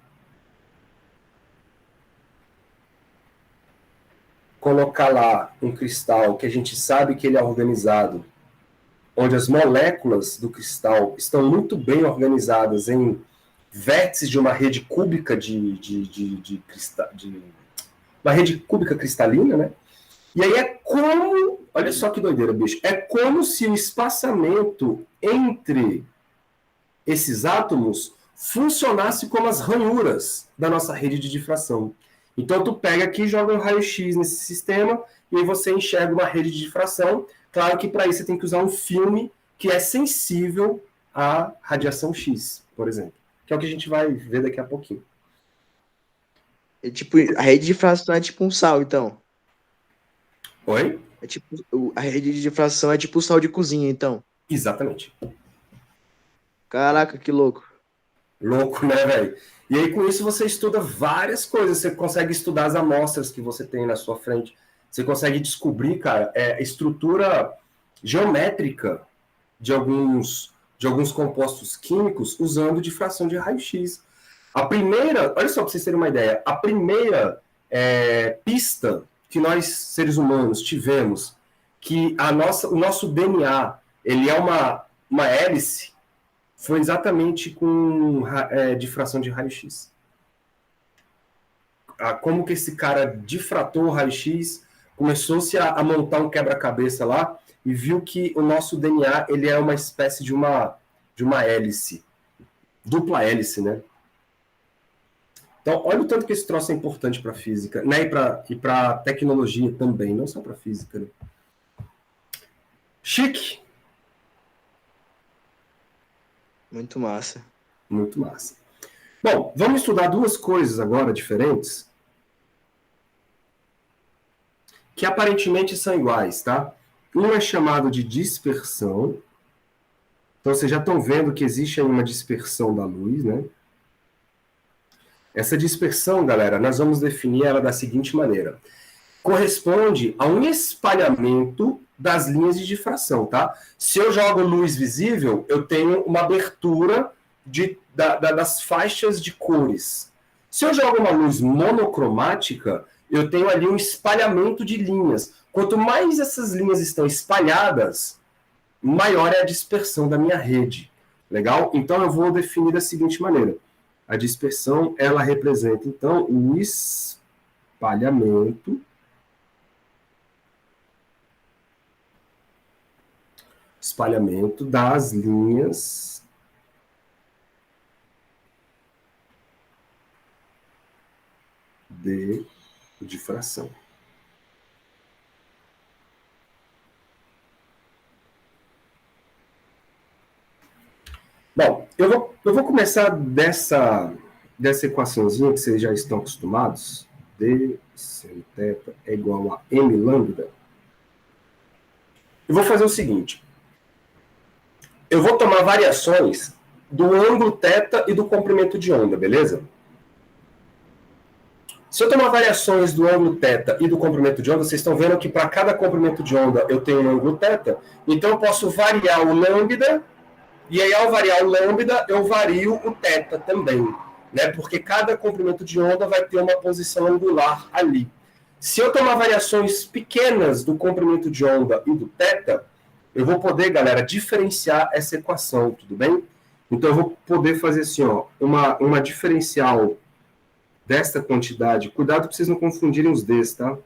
[SPEAKER 1] colocar lá um cristal que a gente sabe que ele é organizado, onde as moléculas do cristal estão muito bem organizadas em vértices de uma rede cúbica uma rede cúbica cristalina, né? E aí é como, olha só que doideira, bicho, é como se o espaçamento entre esses átomos funcionasse como as ranhuras da nossa rede de difração. Então tu pega aqui e joga um raio-x nesse sistema e aí você enxerga uma rede de difração. Claro que para isso você tem que usar um filme que é sensível à radiação X, por exemplo, que é o que a gente vai ver daqui a pouquinho.
[SPEAKER 2] É tipo, a rede de difração é tipo um sal, então.
[SPEAKER 1] Oi?
[SPEAKER 2] É tipo, a rede de difração é tipo sal de cozinha, então.
[SPEAKER 1] Exatamente.
[SPEAKER 2] Caraca, que louco.
[SPEAKER 1] Louco, né, velho? E aí, com isso, você estuda várias coisas. Você consegue estudar as amostras que você tem na sua frente. Você consegue descobrir, cara, a estrutura geométrica de alguns compostos químicos usando difração de raio-x. A primeira, olha só para vocês terem uma ideia, a primeira pista que nós, seres humanos, tivemos que o nosso DNA ele é uma hélice, foi exatamente com difração de raio-x. Como que esse cara difratou o raio-x, começou-se a montar um quebra-cabeça lá e viu que o nosso DNA ele é uma espécie de uma hélice, dupla hélice, né? Então, olha o tanto que esse troço é importante para a física, né? E para tecnologia também, não só para a física. Né? Chique.
[SPEAKER 2] Muito massa.
[SPEAKER 1] Muito massa. Bom, vamos estudar duas coisas agora diferentes que aparentemente são iguais, tá? Um é chamado de dispersão. Então, vocês já estão vendo que existe aí uma dispersão da luz, né? Essa dispersão, galera, nós vamos definir ela da seguinte maneira. Corresponde a um espalhamento das linhas de difração, tá? Se eu jogo luz visível, eu tenho uma abertura das faixas de cores. Se eu jogo uma luz monocromática, eu tenho ali um espalhamento de linhas. Quanto mais essas linhas estão espalhadas, maior é a dispersão da minha rede. Legal? Então eu vou definir da seguinte maneira. A dispersão, ela representa, então, o espalhamento das linhas de difração. Bom, eu vou começar dessa dessa equaçãozinha que vocês já estão acostumados, D seno θ é igual a m lambda, eu vou fazer o seguinte. Eu vou tomar variações do ângulo θ e do comprimento de onda, beleza? Se eu tomar variações do ângulo θ e do comprimento de onda, vocês estão vendo que para cada comprimento de onda eu tenho um ângulo θ, então eu posso variar o lambda, e aí ao variar o lambda, eu vario o θ também, né? Porque cada comprimento de onda vai ter uma posição angular ali. Se eu tomar variações pequenas do comprimento de onda e do θ, eu vou poder, galera, diferenciar essa equação, tudo bem? Então eu vou poder fazer assim, ó, uma diferencial desta quantidade. Cuidado para vocês não confundirem os Ds, tá?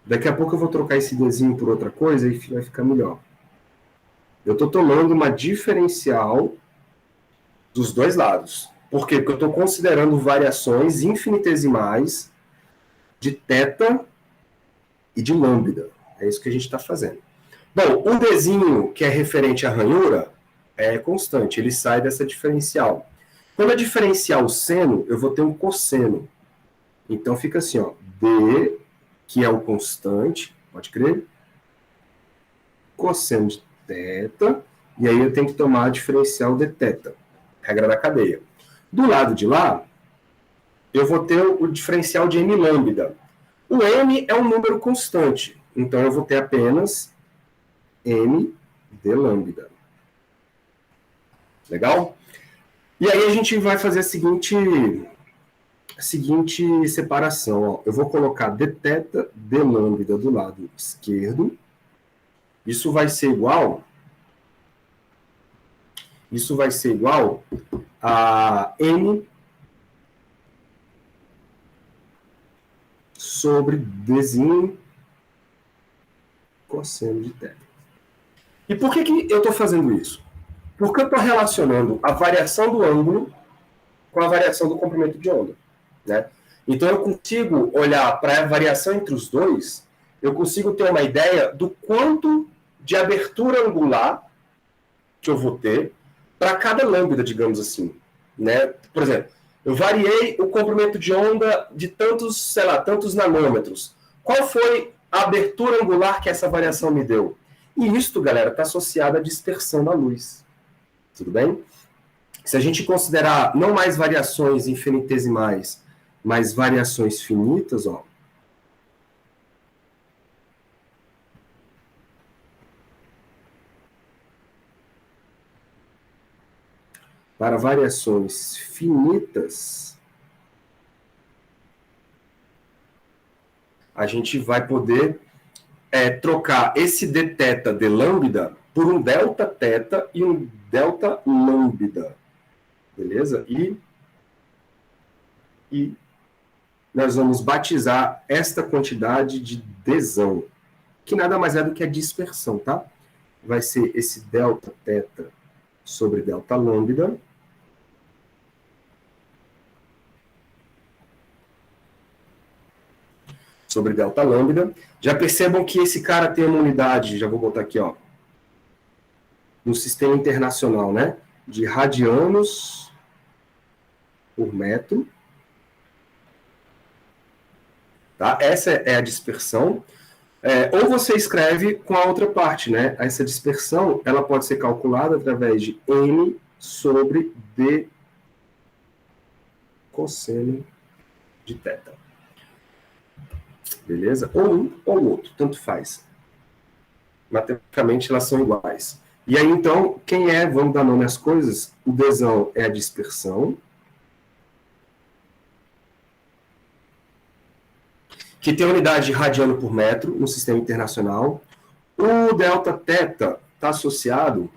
[SPEAKER 1] Daqui a pouco eu vou trocar esse Dzinho por outra coisa e vai ficar melhor. Eu estou tomando uma diferencial dos dois lados. Por quê? Porque eu estou considerando variações infinitesimais de θ e de lambda. É isso que a gente está fazendo. Bom, o Dzinho, que é referente à ranhura, é constante. Ele sai dessa diferencial. Quando eu diferenciar o seno, eu vou ter um cosseno. Então fica assim, ó, D, que é o constante, pode crer, cosseno de θ, e aí eu tenho que tomar a diferencial de θ, regra da cadeia. Do lado de lá, eu vou ter o diferencial de m lambda. O m é um número constante, então eu vou ter apenas m de lambda. Legal? E aí a gente vai fazer a seguinte separação. Ó. Eu vou colocar dθ de lambda do lado esquerdo. Isso vai ser igual a n sobre dzinho cosseno de θ. E por que eu estou fazendo isso? Porque eu estou relacionando a variação do ângulo com a variação do comprimento de onda. Né? Então eu consigo olhar para a variação entre os dois, eu consigo ter uma ideia do quanto de abertura angular que eu vou ter para cada lambda, digamos assim. Né? Por exemplo, eu variei o comprimento de onda de tantos, sei lá, tantos nanômetros. Qual foi a abertura angular que essa variação me deu? E isto, galera, está associado à dispersão da luz. Tudo bem? Se a gente considerar não mais variações infinitesimais, mas variações finitas, ó. Para variações finitas, a gente vai poder trocar esse dθ de lambda por um Δθ e um delta lambda. Beleza? E nós vamos batizar esta quantidade de Dzão, que nada mais é do que a dispersão, tá? Vai ser esse Δθ sobre delta lambda. Sobre delta lambda. Já percebam que esse cara tem uma unidade, já vou botar aqui, ó, no sistema internacional, né? De radianos por metro. Tá? Essa é a dispersão. Ou você escreve com a outra parte, né? Essa dispersão, ela pode ser calculada através de m sobre d cosseno de θ. Beleza? Ou um ou outro, tanto faz. Matematicamente, elas são iguais. E aí, então, vamos dar nome às coisas, o Dzão é a dispersão, que tem a unidade de radiano por metro no sistema internacional. O Δθ está associado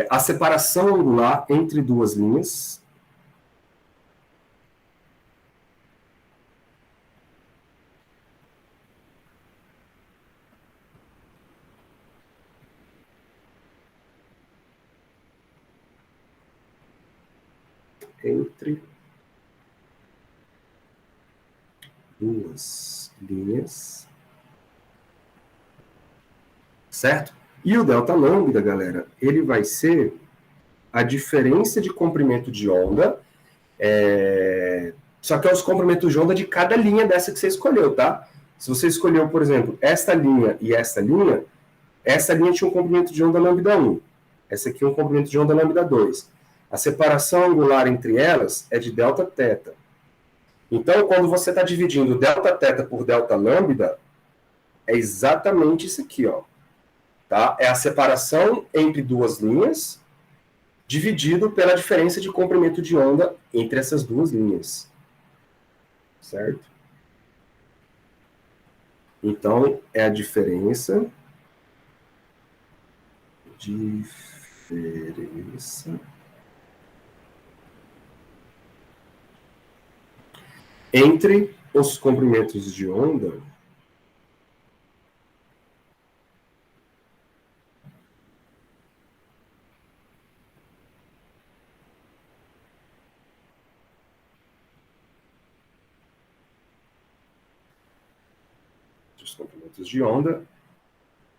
[SPEAKER 1] à separação angular entre duas linhas. Entre duas linhas certo? E o delta lambda, galera, ele vai ser a diferença de comprimento de onda, só que é os comprimentos de onda de cada linha dessa que você escolheu, tá? Se você escolheu, por exemplo, esta linha e essa linha tinha um comprimento de onda lambda 1, essa aqui é um comprimento de onda lambda 2. A separação angular entre elas é de delta θ. Então, quando você está dividindo delta θ por delta lambda, é exatamente isso aqui, ó. Tá? É a separação entre duas linhas, dividido pela diferença de comprimento de onda entre essas duas linhas. Certo? Então, é a diferença entre os comprimentos de onda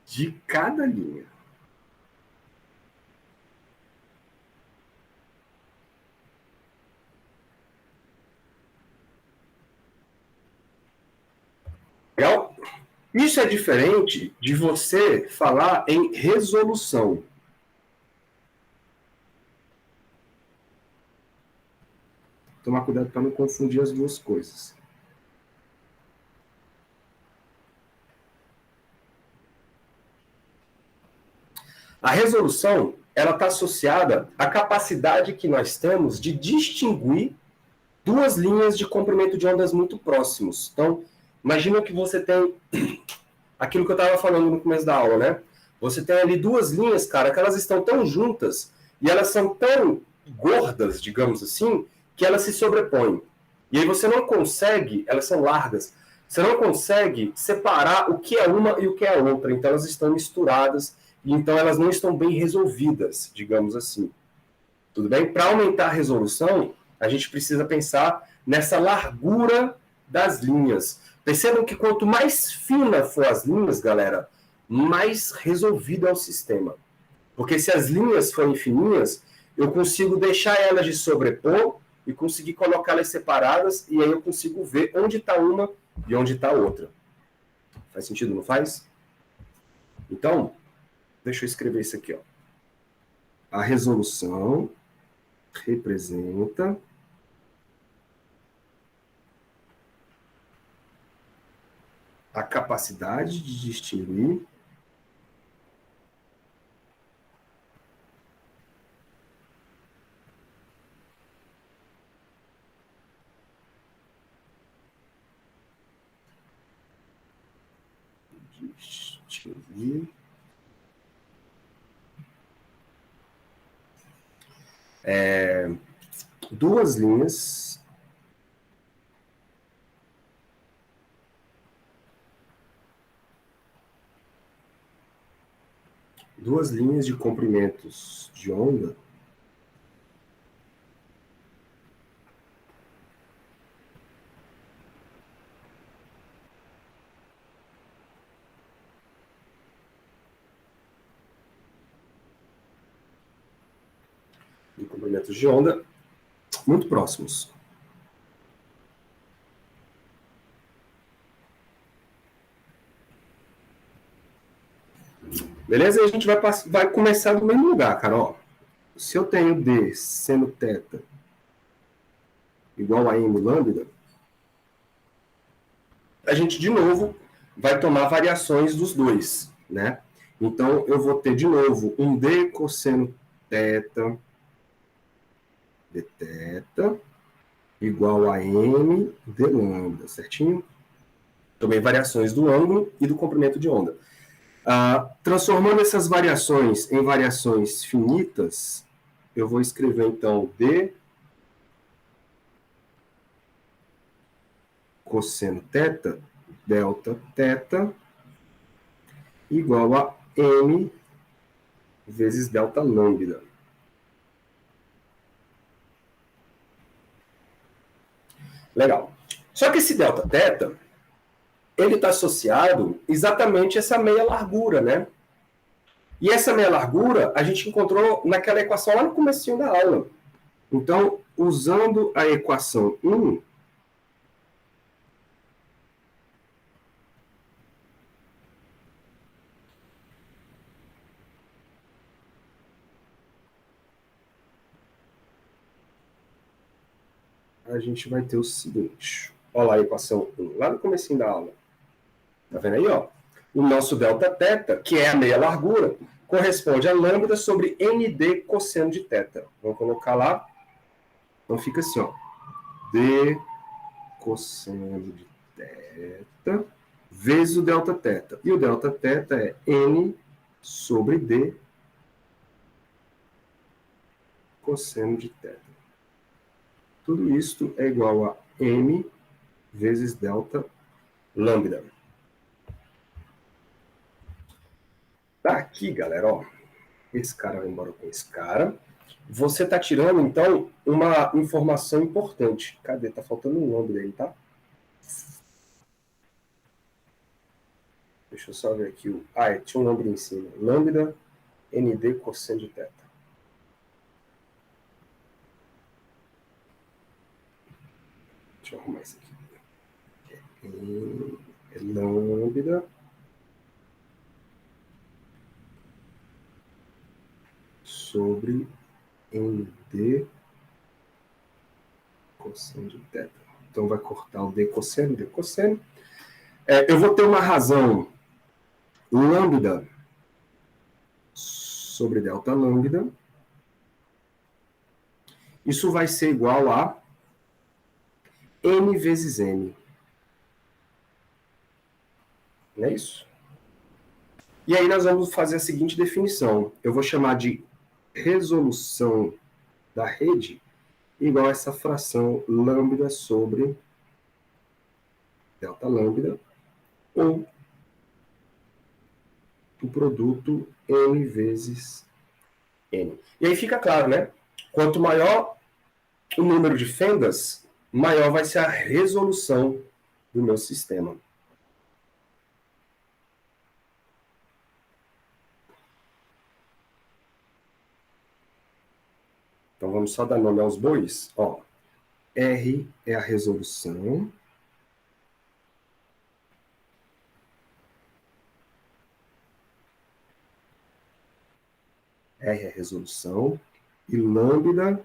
[SPEAKER 1] de cada linha. Legal? Isso é diferente de você falar em resolução. Tomar cuidado para não confundir as duas coisas. A resolução, ela está associada à capacidade que nós temos de distinguir duas linhas de comprimento de ondas muito próximos. Então, imagina que você tem aquilo que eu estava falando no começo da aula, né? Você tem ali duas linhas, cara, que elas estão tão juntas e elas são tão gordas, digamos assim, que elas se sobrepõem. E aí você não consegue, elas são largas, você não consegue separar o que é uma e o que é a outra. Então elas estão misturadas e então elas não estão bem resolvidas, digamos assim. Tudo bem? Para aumentar a resolução, a gente precisa pensar nessa largura das linhas. Percebam que quanto mais fina for as linhas, galera, mais resolvido é o sistema. Porque se as linhas forem fininhas, eu consigo deixar elas de sobrepor e conseguir colocá-las separadas, e aí eu consigo ver onde está uma e onde está a outra. Faz sentido, não faz? Então, deixa eu escrever isso aqui, ó. A resolução representa a capacidade de distinguir duas linhas de comprimentos de onda muito próximos. Beleza? E a gente vai começar do mesmo lugar, cara. Ó, se eu tenho D seno θ igual a M lambda, a gente, de novo, vai tomar variações dos dois, né? Então, eu vou ter, de novo, um D cosseno θ dθ igual a M d lambda, certinho? Tomei variações do ângulo e do comprimento de onda. Transformando essas variações em variações finitas, eu vou escrever, então, D cosseno θ, delta θ, igual a M vezes delta lambda. Legal. Só que esse delta θ, ele está associado exatamente a essa meia largura, né? E essa meia largura a gente encontrou naquela equação lá no comecinho da aula. Então, usando a equação 1, a gente vai ter o seguinte. Olha lá a equação 1, lá no comecinho da aula. Tá vendo aí, ó? O nosso delta-teta, que é a meia largura, corresponde a lambda sobre nd cosseno de teta. Vamos colocar lá. Então fica assim, ó. D cosseno de teta vezes o delta-teta. E o delta-teta é n sobre d cosseno de teta. Tudo isso é igual a m vezes delta lambda. Tá aqui, galera, ó. Esse cara vai embora com esse cara. Você está tirando, então, uma informação importante. Cadê? Tá faltando um lambda aí, tá? Deixa eu só ver aqui. Tinha um lambda em cima. Lambda nd cosseno de teta. Deixa eu arrumar isso aqui. É lambda sobre nd cosseno de teta. Então vai cortar o d cosseno. Eu vou ter uma razão lambda sobre delta lambda. Isso vai ser igual a n vezes n. Não é isso? E aí nós vamos fazer a seguinte definição. Eu vou chamar de resolução da rede igual a essa fração lambda sobre delta lambda, ou o produto n vezes n. E aí fica claro, né? Quanto maior o número de fendas, maior vai ser a resolução do meu sistema. Então vamos só dar nome aos bois. Ó, R é a resolução. R é a resolução. E lambda.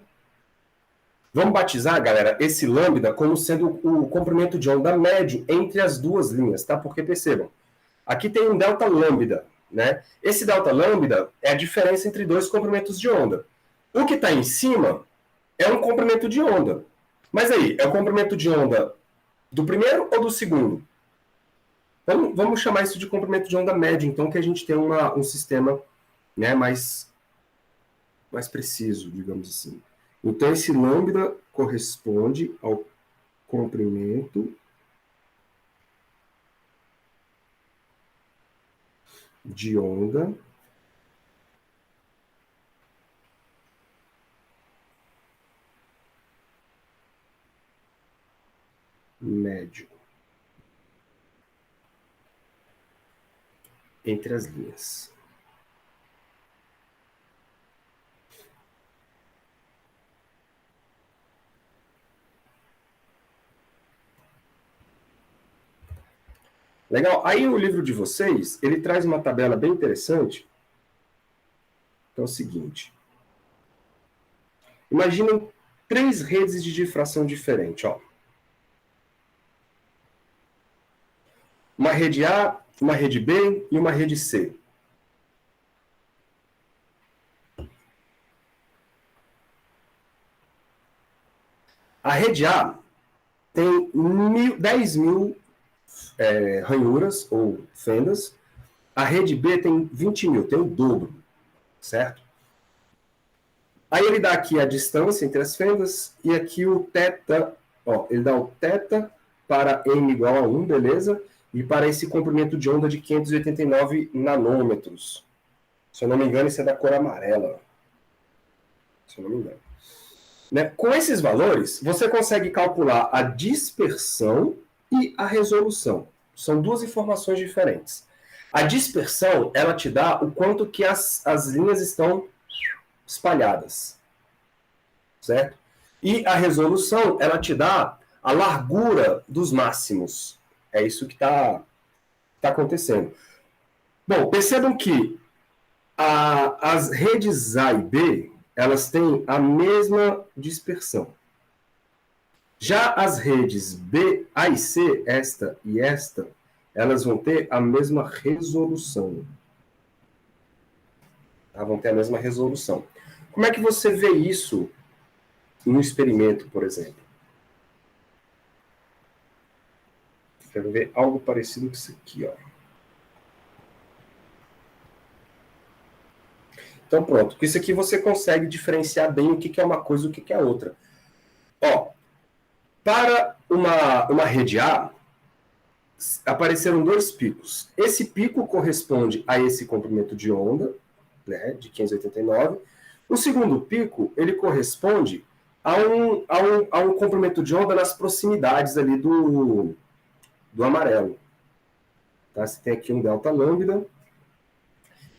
[SPEAKER 1] Vamos batizar, galera, esse lambda como sendo o comprimento de onda médio entre as duas linhas, tá? Porque percebam, aqui tem um delta lambda, né? Esse delta lambda é a diferença entre dois comprimentos de onda. O que está em cima é um comprimento de onda. Mas aí, é o comprimento de onda do primeiro ou do segundo? Vamos chamar isso de comprimento de onda médio, então, que a gente tem um sistema, né, mais preciso, digamos assim. Então, esse lambda corresponde ao comprimento de onda médio entre as linhas. Legal? Aí o livro de vocês, ele traz uma tabela bem interessante. Que é o seguinte. Imaginem 3 redes de difração diferentes, ó. Uma rede A, uma rede B e uma rede C. A rede A tem 10.000 ranhuras ou fendas. A rede B tem 20.000, tem o dobro, certo? Aí ele dá aqui a distância entre as fendas e aqui o θ, ó, ele dá o θ para m igual a 1, beleza? E para esse comprimento de onda de 589 nanômetros. Se eu não me engano, isso é da cor amarela. Se eu não me engano. Né? Com esses valores, você consegue calcular a dispersão e a resolução. São duas informações diferentes. A dispersão, ela te dá o quanto que as linhas estão espalhadas. Certo? E a resolução, ela te dá a largura dos máximos. É isso que está acontecendo. Bom, percebam que as redes A e B, elas têm a mesma dispersão. Já as redes B, A e C, esta e esta, elas vão ter a mesma resolução. Tá? Vão ter a mesma resolução. Como é que você vê isso no experimento, por exemplo? Quero ver algo parecido com isso aqui, ó. Então, pronto. Com isso aqui você consegue diferenciar bem o que é uma coisa e o que é outra. Ó, para uma rede A, apareceram 2 picos. Esse pico corresponde a esse comprimento de onda, né, de 589. O segundo pico, ele corresponde a um comprimento de onda nas proximidades ali do amarelo. Tá? Você tem aqui um delta lambda.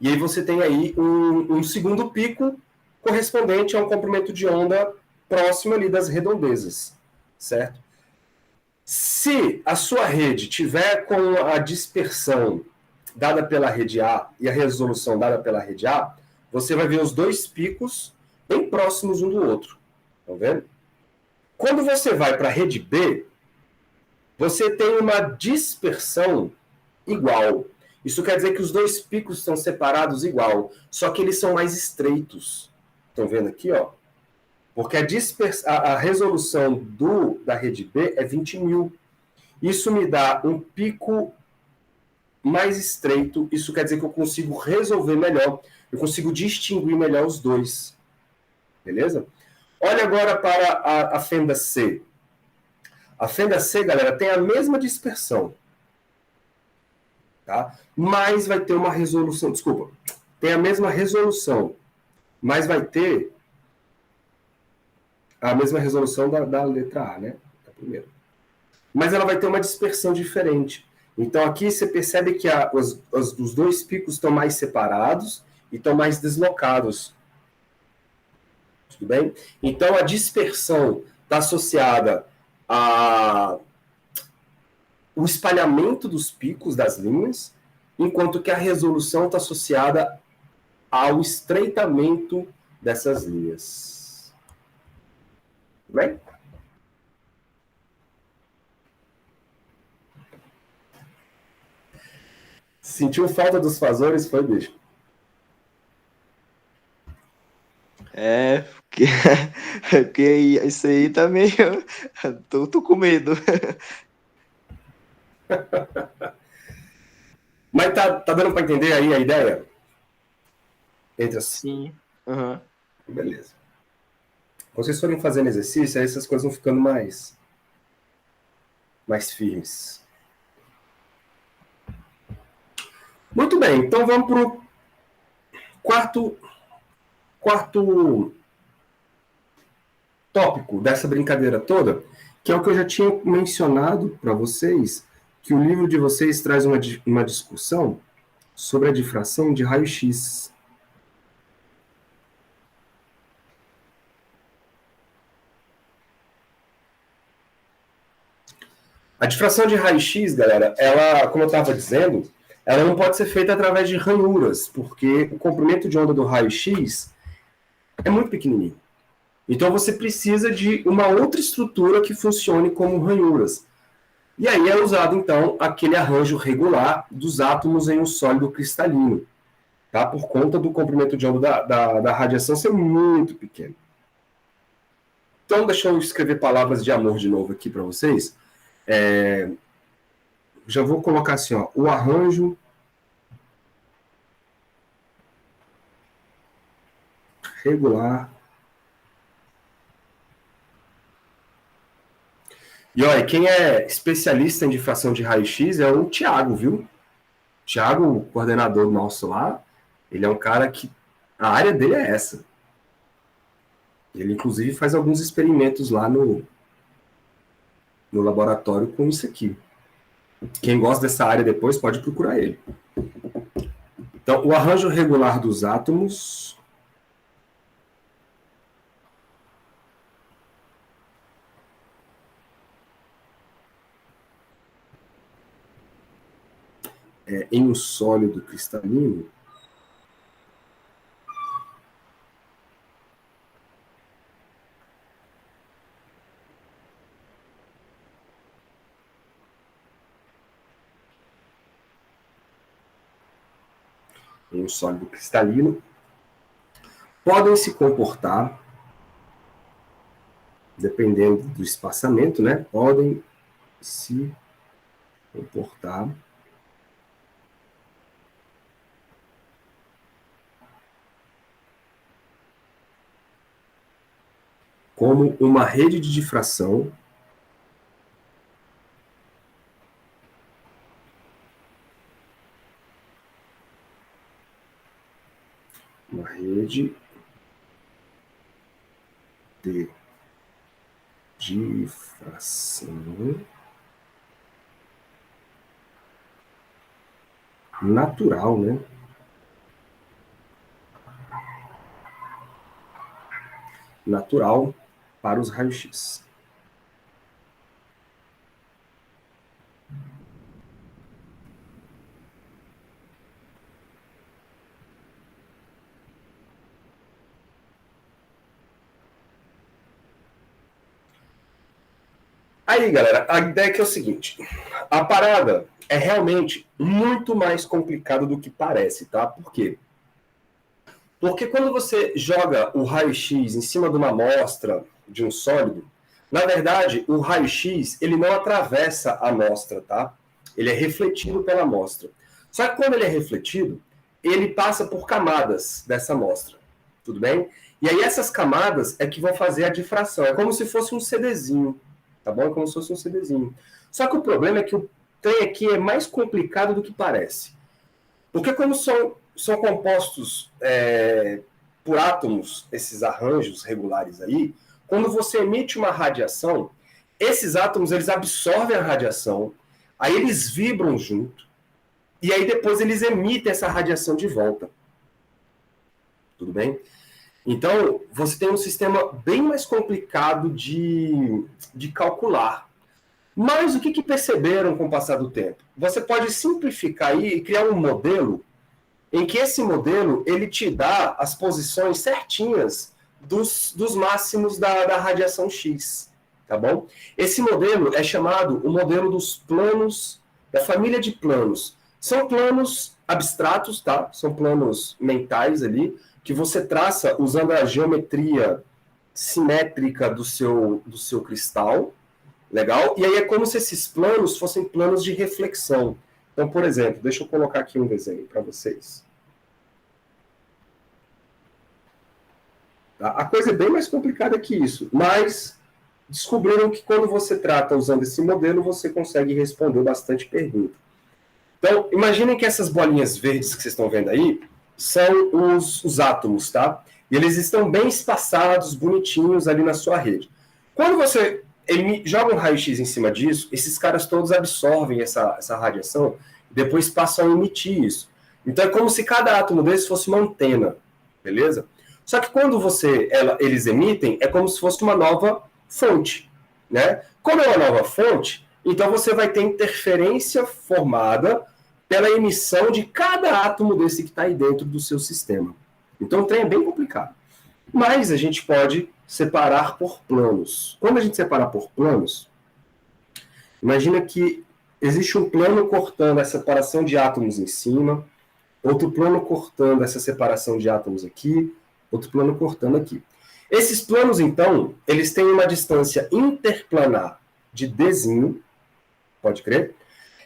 [SPEAKER 1] E aí você tem aí um segundo pico correspondente a um comprimento de onda próximo ali das redondezas, certo? Se a sua rede tiver com a dispersão dada pela rede A e a resolução dada pela rede A, você vai ver os 2 picos bem próximos um do outro. Estão vendo? Quando você vai para a rede B, você tem uma dispersão igual. Isso quer dizer que os 2 picos estão separados igual, só que eles são mais estreitos. Estão vendo aqui, ó? Porque a resolução da rede B é 20.000. Isso me dá um pico mais estreito. Isso quer dizer que eu consigo resolver melhor, eu consigo distinguir melhor os 2. Beleza? Olha agora para a fenda C. A fenda C, galera, tem a mesma dispersão. Tá? Mas vai ter uma resolução, desculpa, tem a mesma resolução, mas vai ter a mesma resolução da letra A, né? Da primeira. Mas ela vai ter uma dispersão diferente. Então aqui você percebe que os 2 picos estão mais separados e estão mais deslocados. Tudo bem? Então a dispersão está associada ao espalhamento dos picos das linhas, enquanto que a resolução está associada ao estreitamento dessas linhas. Tudo bem? Sentiu falta dos fasores? Foi, bicho?
[SPEAKER 2] Porque isso aí tá meio... Tô com medo.
[SPEAKER 1] Mas tá dando para entender aí a ideia? Entre as...
[SPEAKER 2] Sim. Uhum.
[SPEAKER 1] Beleza. Quando vocês forem fazendo exercício, aí essas coisas vão ficando mais firmes. Muito bem, então vamos para o quarto tópico dessa brincadeira toda, que é o que eu já tinha mencionado para vocês, que o livro de vocês traz uma discussão sobre a difração de raio-x. A difração de raio-x, galera, ela, como eu estava dizendo, ela não pode ser feita através de ranhuras, porque o comprimento de onda do raio-x é muito pequenininho. Então você precisa de uma outra estrutura que funcione como ranhuras. E aí é usado, então, aquele arranjo regular dos átomos em um sólido cristalino, tá? Por conta do comprimento de onda da radiação ser muito pequeno. Então, deixa eu escrever palavras de amor de novo aqui para vocês. Já vou colocar assim, ó, o arranjo regular. E olha, quem é especialista em difração de raio-x é o Thiago, viu? Thiago, o coordenador nosso lá, ele é um cara que a área dele é essa. Ele, inclusive, faz alguns experimentos lá no laboratório com isso aqui. Quem gosta dessa área depois pode procurar ele. Então, o arranjo regular dos átomos em um sólido cristalino podem se comportar, dependendo do espaçamento, né? Podem se comportar como uma rede de difração de difração natural, né? Natural para os raios-x. Aí, galera, a ideia é o seguinte: a parada é realmente muito mais complicada do que parece, tá? Por quê? Porque quando você joga o raio-x em cima de uma amostra de um sólido, na verdade, o raio-x ele não atravessa a amostra, tá? Ele é refletido pela amostra. Só que quando ele é refletido, ele passa por camadas dessa amostra, tudo bem? E aí essas camadas é que vão fazer a difração. É como se fosse um CDzinho, tá bom? É como se fosse um CDzinho. Só que o problema é que o trem aqui é mais complicado do que parece. Porque como são compostos por átomos, esses arranjos regulares aí, quando você emite uma radiação, esses átomos eles absorvem a radiação, aí eles vibram junto, e aí depois eles emitem essa radiação de volta. Tudo bem? Então, você tem um sistema bem mais complicado de calcular. Mas o que perceberam com o passar do tempo? Você pode simplificar aí e criar um modelo em que esse modelo ele te dá as posições certinhas dos máximos da radiação X, tá bom? Esse modelo é chamado o modelo dos planos, da família de planos. São planos abstratos, tá? São planos mentais ali, que você traça usando a geometria simétrica do seu cristal, legal? E aí é como se esses planos fossem planos de reflexão. Então, por exemplo, deixa eu colocar aqui um desenho para vocês. Tá? A coisa é bem mais complicada que isso, mas descobriram que quando você trata usando esse modelo, você consegue responder bastante pergunta. Então, imaginem que essas bolinhas verdes que vocês estão vendo aí são os átomos, tá? E eles estão bem espaçados, bonitinhos ali na sua rede. Quando você joga um raio-x em cima disso, esses caras todos absorvem essa radiação e depois passam a emitir isso. Então é como se cada átomo desse fosse uma antena, beleza? Só que quando eles emitem, é como se fosse uma nova fonte, né? Como é uma nova fonte, então você vai ter interferência formada pela emissão de cada átomo desse que está aí dentro do seu sistema. Então o trem é bem complicado. Mas a gente pode separar por planos. Quando a gente separa por planos, imagina que existe um plano cortando a separação de átomos em cima, outro plano cortando essa separação de átomos aqui, outro plano cortando aqui. Esses planos, então, eles têm uma distância interplanar de Dzinho, pode crer?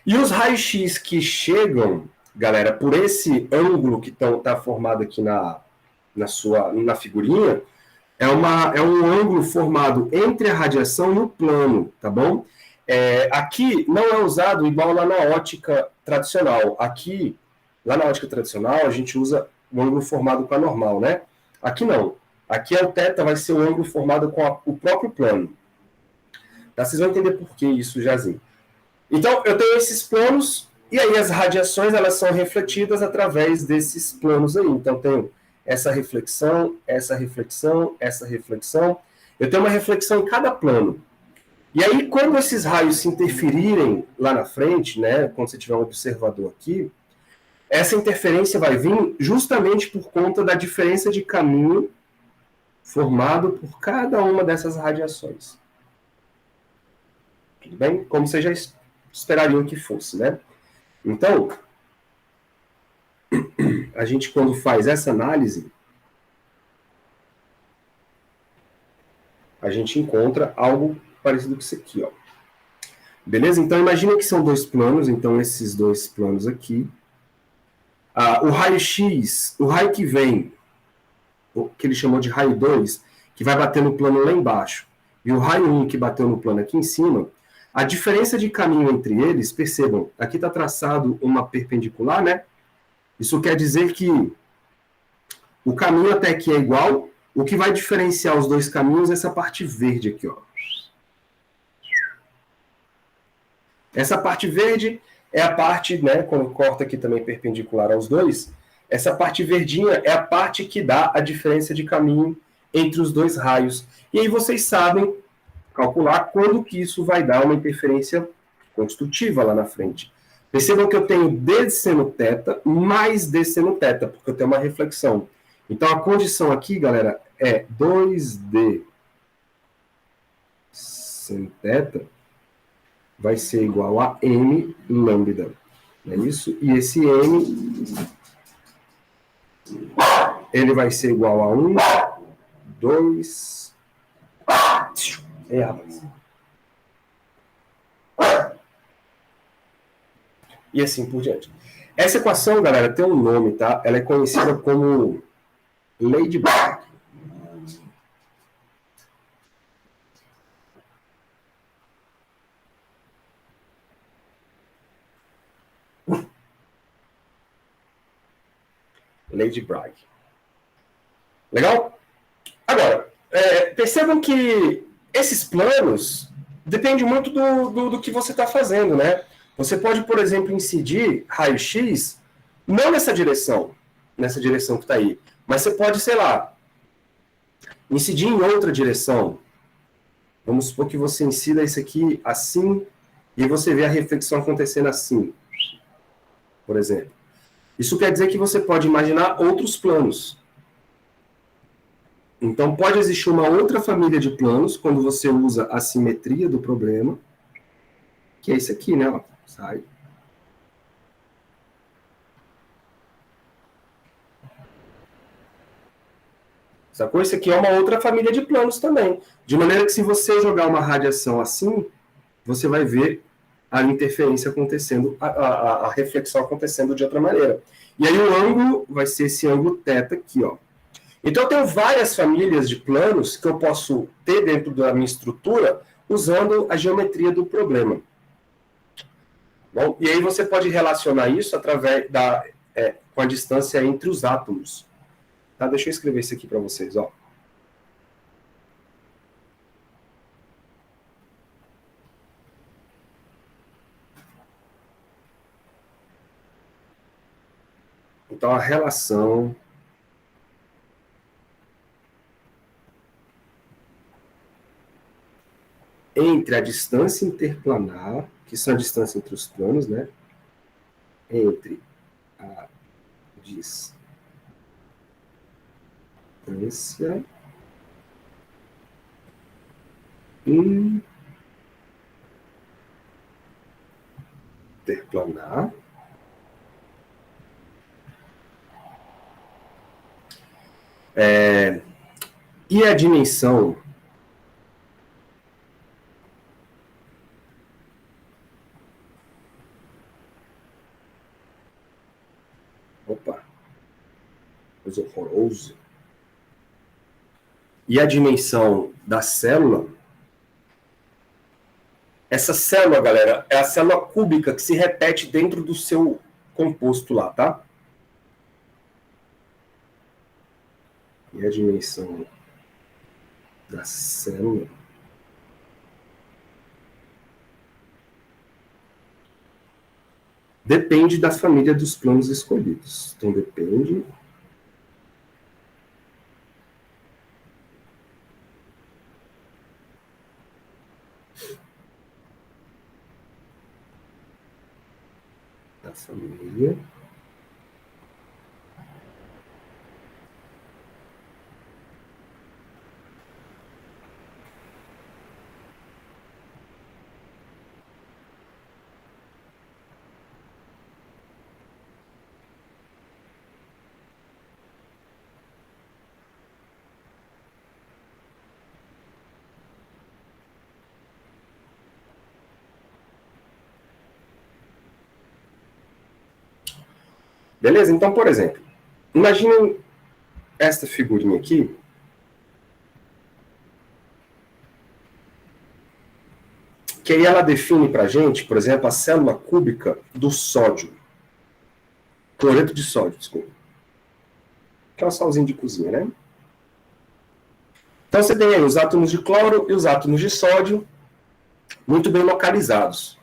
[SPEAKER 1] E os raios-x que chegam, galera, por esse ângulo que está formado aqui na figurinha, é um ângulo formado entre a radiação e o plano, tá bom? Aqui não é usado igual lá na ótica tradicional. Aqui, lá na ótica tradicional, a gente usa o ângulo formado com a normal, né? Aqui não. Aqui o θ vai ser o ângulo formado com o próprio plano. Tá? Vocês vão entender por que isso, Jazinho. Então, eu tenho esses planos, E aí as radiações, elas são refletidas através desses planos aí. Então, tenho essa reflexão, essa reflexão, essa reflexão. Eu tenho uma reflexão em cada plano. E aí, quando esses raios se interferirem lá na frente, né, quando você tiver um observador aqui, essa interferência vai vir justamente por conta da diferença de caminho formado por cada uma dessas radiações. Tudo bem? Como vocês já esperariam que fosse, né? Então, a gente, quando faz essa análise, a gente encontra algo parecido com isso aqui, ó. Beleza? Então, imagina que são dois planos, então esses dois planos aqui. O raio X, o raio que vem, que ele chamou de raio 2, que vai bater no plano lá embaixo, e o raio 1 que bateu no plano aqui em cima, a diferença de caminho entre eles, percebam, aqui está traçado uma perpendicular, né? Isso quer dizer que o caminho até aqui é igual, o que vai diferenciar os dois caminhos é essa parte verde aqui, ó. Essa parte verde é a parte, né, quando corta aqui também perpendicular aos dois, essa parte verdinha é a parte que dá a diferença de caminho entre os dois raios. E aí vocês sabem calcular quando que isso vai dar uma interferência construtiva lá na frente. Percebam que eu tenho D seno θ mais D seno θ, porque eu tenho uma reflexão. Então a condição aqui, galera, é 2D seno θ vai ser igual a M lambda. Não é isso? E esse M, ele vai ser igual a 1, 2... rapaz. E assim por diante. Essa equação, galera, tem um nome, tá? Ela é conhecida como lei de Bragg. Lei de Bragg. Legal? Agora, percebam que esses planos dependem muito do que você está fazendo, né? Você pode, por exemplo, incidir raio-x não nessa direção que está aí, mas você pode, sei lá, incidir em outra direção. Vamos supor que você incida isso aqui assim, e você vê a reflexão acontecendo assim, por exemplo. Isso quer dizer que você pode imaginar outros planos. Então, pode existir uma outra família de planos quando você usa a simetria do problema, que é isso aqui, né? Ó, sai. Sacou? Isso aqui é uma outra família de planos também. De maneira que se você jogar uma radiação assim, você vai ver a interferência acontecendo, a reflexão acontecendo de outra maneira. E aí o ângulo vai ser esse ângulo θ aqui, ó. Então eu tenho várias famílias de planos que eu posso ter dentro da minha estrutura usando a geometria do problema. Bom, e aí você pode relacionar isso através com a distância entre os átomos. Tá? Deixa eu escrever isso aqui para vocês, ó. Então a relação entre a distância interplanar, que são a distância entre os planos, né? Entre a distância interplanar e a dimensão coisa horrorosa. E a dimensão da célula, essa célula, galera, é a célula cúbica que se repete dentro do seu composto lá, tá? E a dimensão da célula depende da família dos planos escolhidos. Então, depende da família Beleza? Então, por exemplo, imaginem esta figurinha aqui. Que aí ela define para a gente, por exemplo, a célula cúbica do sódio. Cloreto de sódio, desculpa. Que é um salzinho de cozinha, né? Então você tem aí os átomos de cloro e os átomos de sódio muito bem localizados.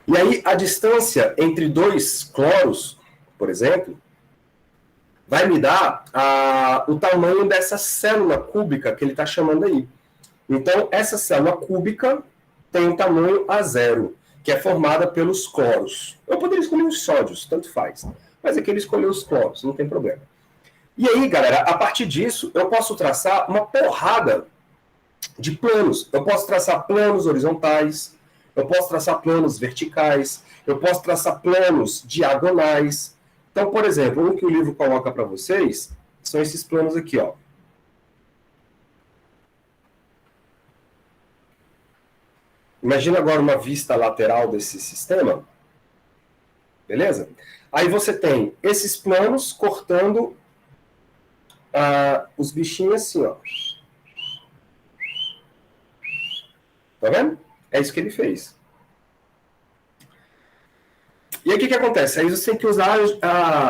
[SPEAKER 1] E aí a distância entre dois cloros, por exemplo, vai me dar o tamanho dessa célula cúbica que ele está chamando aí. Então, essa célula cúbica tem um tamanho A0, que é formada pelos cloros. Eu poderia escolher os sódios, tanto faz. Mas aqui ele escolheu os cloros, não tem problema. E aí, galera, a partir disso, eu posso traçar uma porrada de planos. Eu posso traçar planos horizontais, eu posso traçar planos verticais, eu posso traçar planos diagonais. Então, por exemplo, o que o livro coloca para vocês são esses planos aqui, ó. Imagina agora uma vista lateral desse sistema. Beleza? Aí você tem esses planos cortando os bichinhos assim, ó. Tá vendo? É isso que ele fez. E aí o que acontece? Aí você tem que usar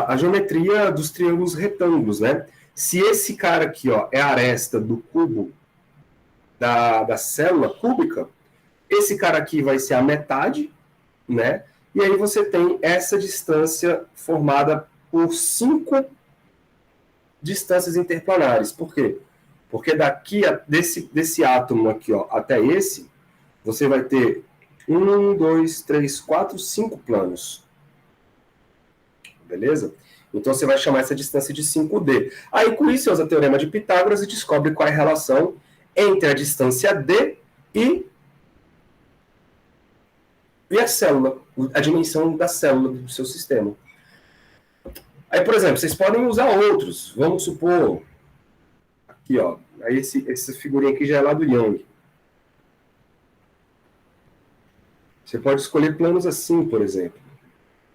[SPEAKER 1] a geometria dos triângulos retângulos, né? Se esse cara aqui, ó, é a aresta do cubo da célula cúbica, esse cara aqui vai ser a metade, né? E aí você tem essa distância formada por 5 distâncias interplanares. Por quê? Porque daqui, desse átomo aqui, ó, até esse, você vai ter 1, 2, 3, 4, 5 planos. Beleza? Então você vai chamar essa distância de 5D. Aí com isso você usa o teorema de Pitágoras e descobre qual é a relação entre a distância D e a célula, a dimensão da célula do seu sistema. Aí, por exemplo, vocês podem usar outros. Vamos supor, aqui, ó, aí essa figurinha aqui já é lá do Young. Você pode escolher planos assim, por exemplo.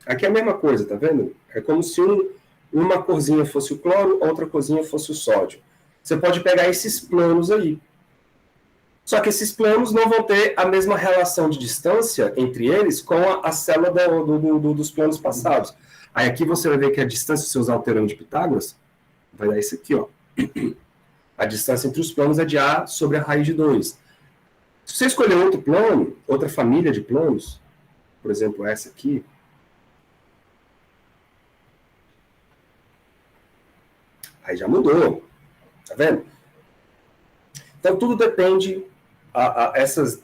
[SPEAKER 1] Aqui é a mesma coisa, tá vendo? É como se uma corzinha fosse o cloro, outra corzinha fosse o sódio. Você pode pegar esses planos aí. Só que esses planos não vão ter a mesma relação de distância entre eles com a célula dos planos passados. Aí aqui você vai ver que a distância, se você usar o teorema de Pitágoras, vai dar isso aqui, ó. A distância entre os planos é de A sobre a raiz de 2. Se você escolher outro plano, outra família de planos, por exemplo, essa aqui, aí já mudou. Tá vendo? Então tudo depende essas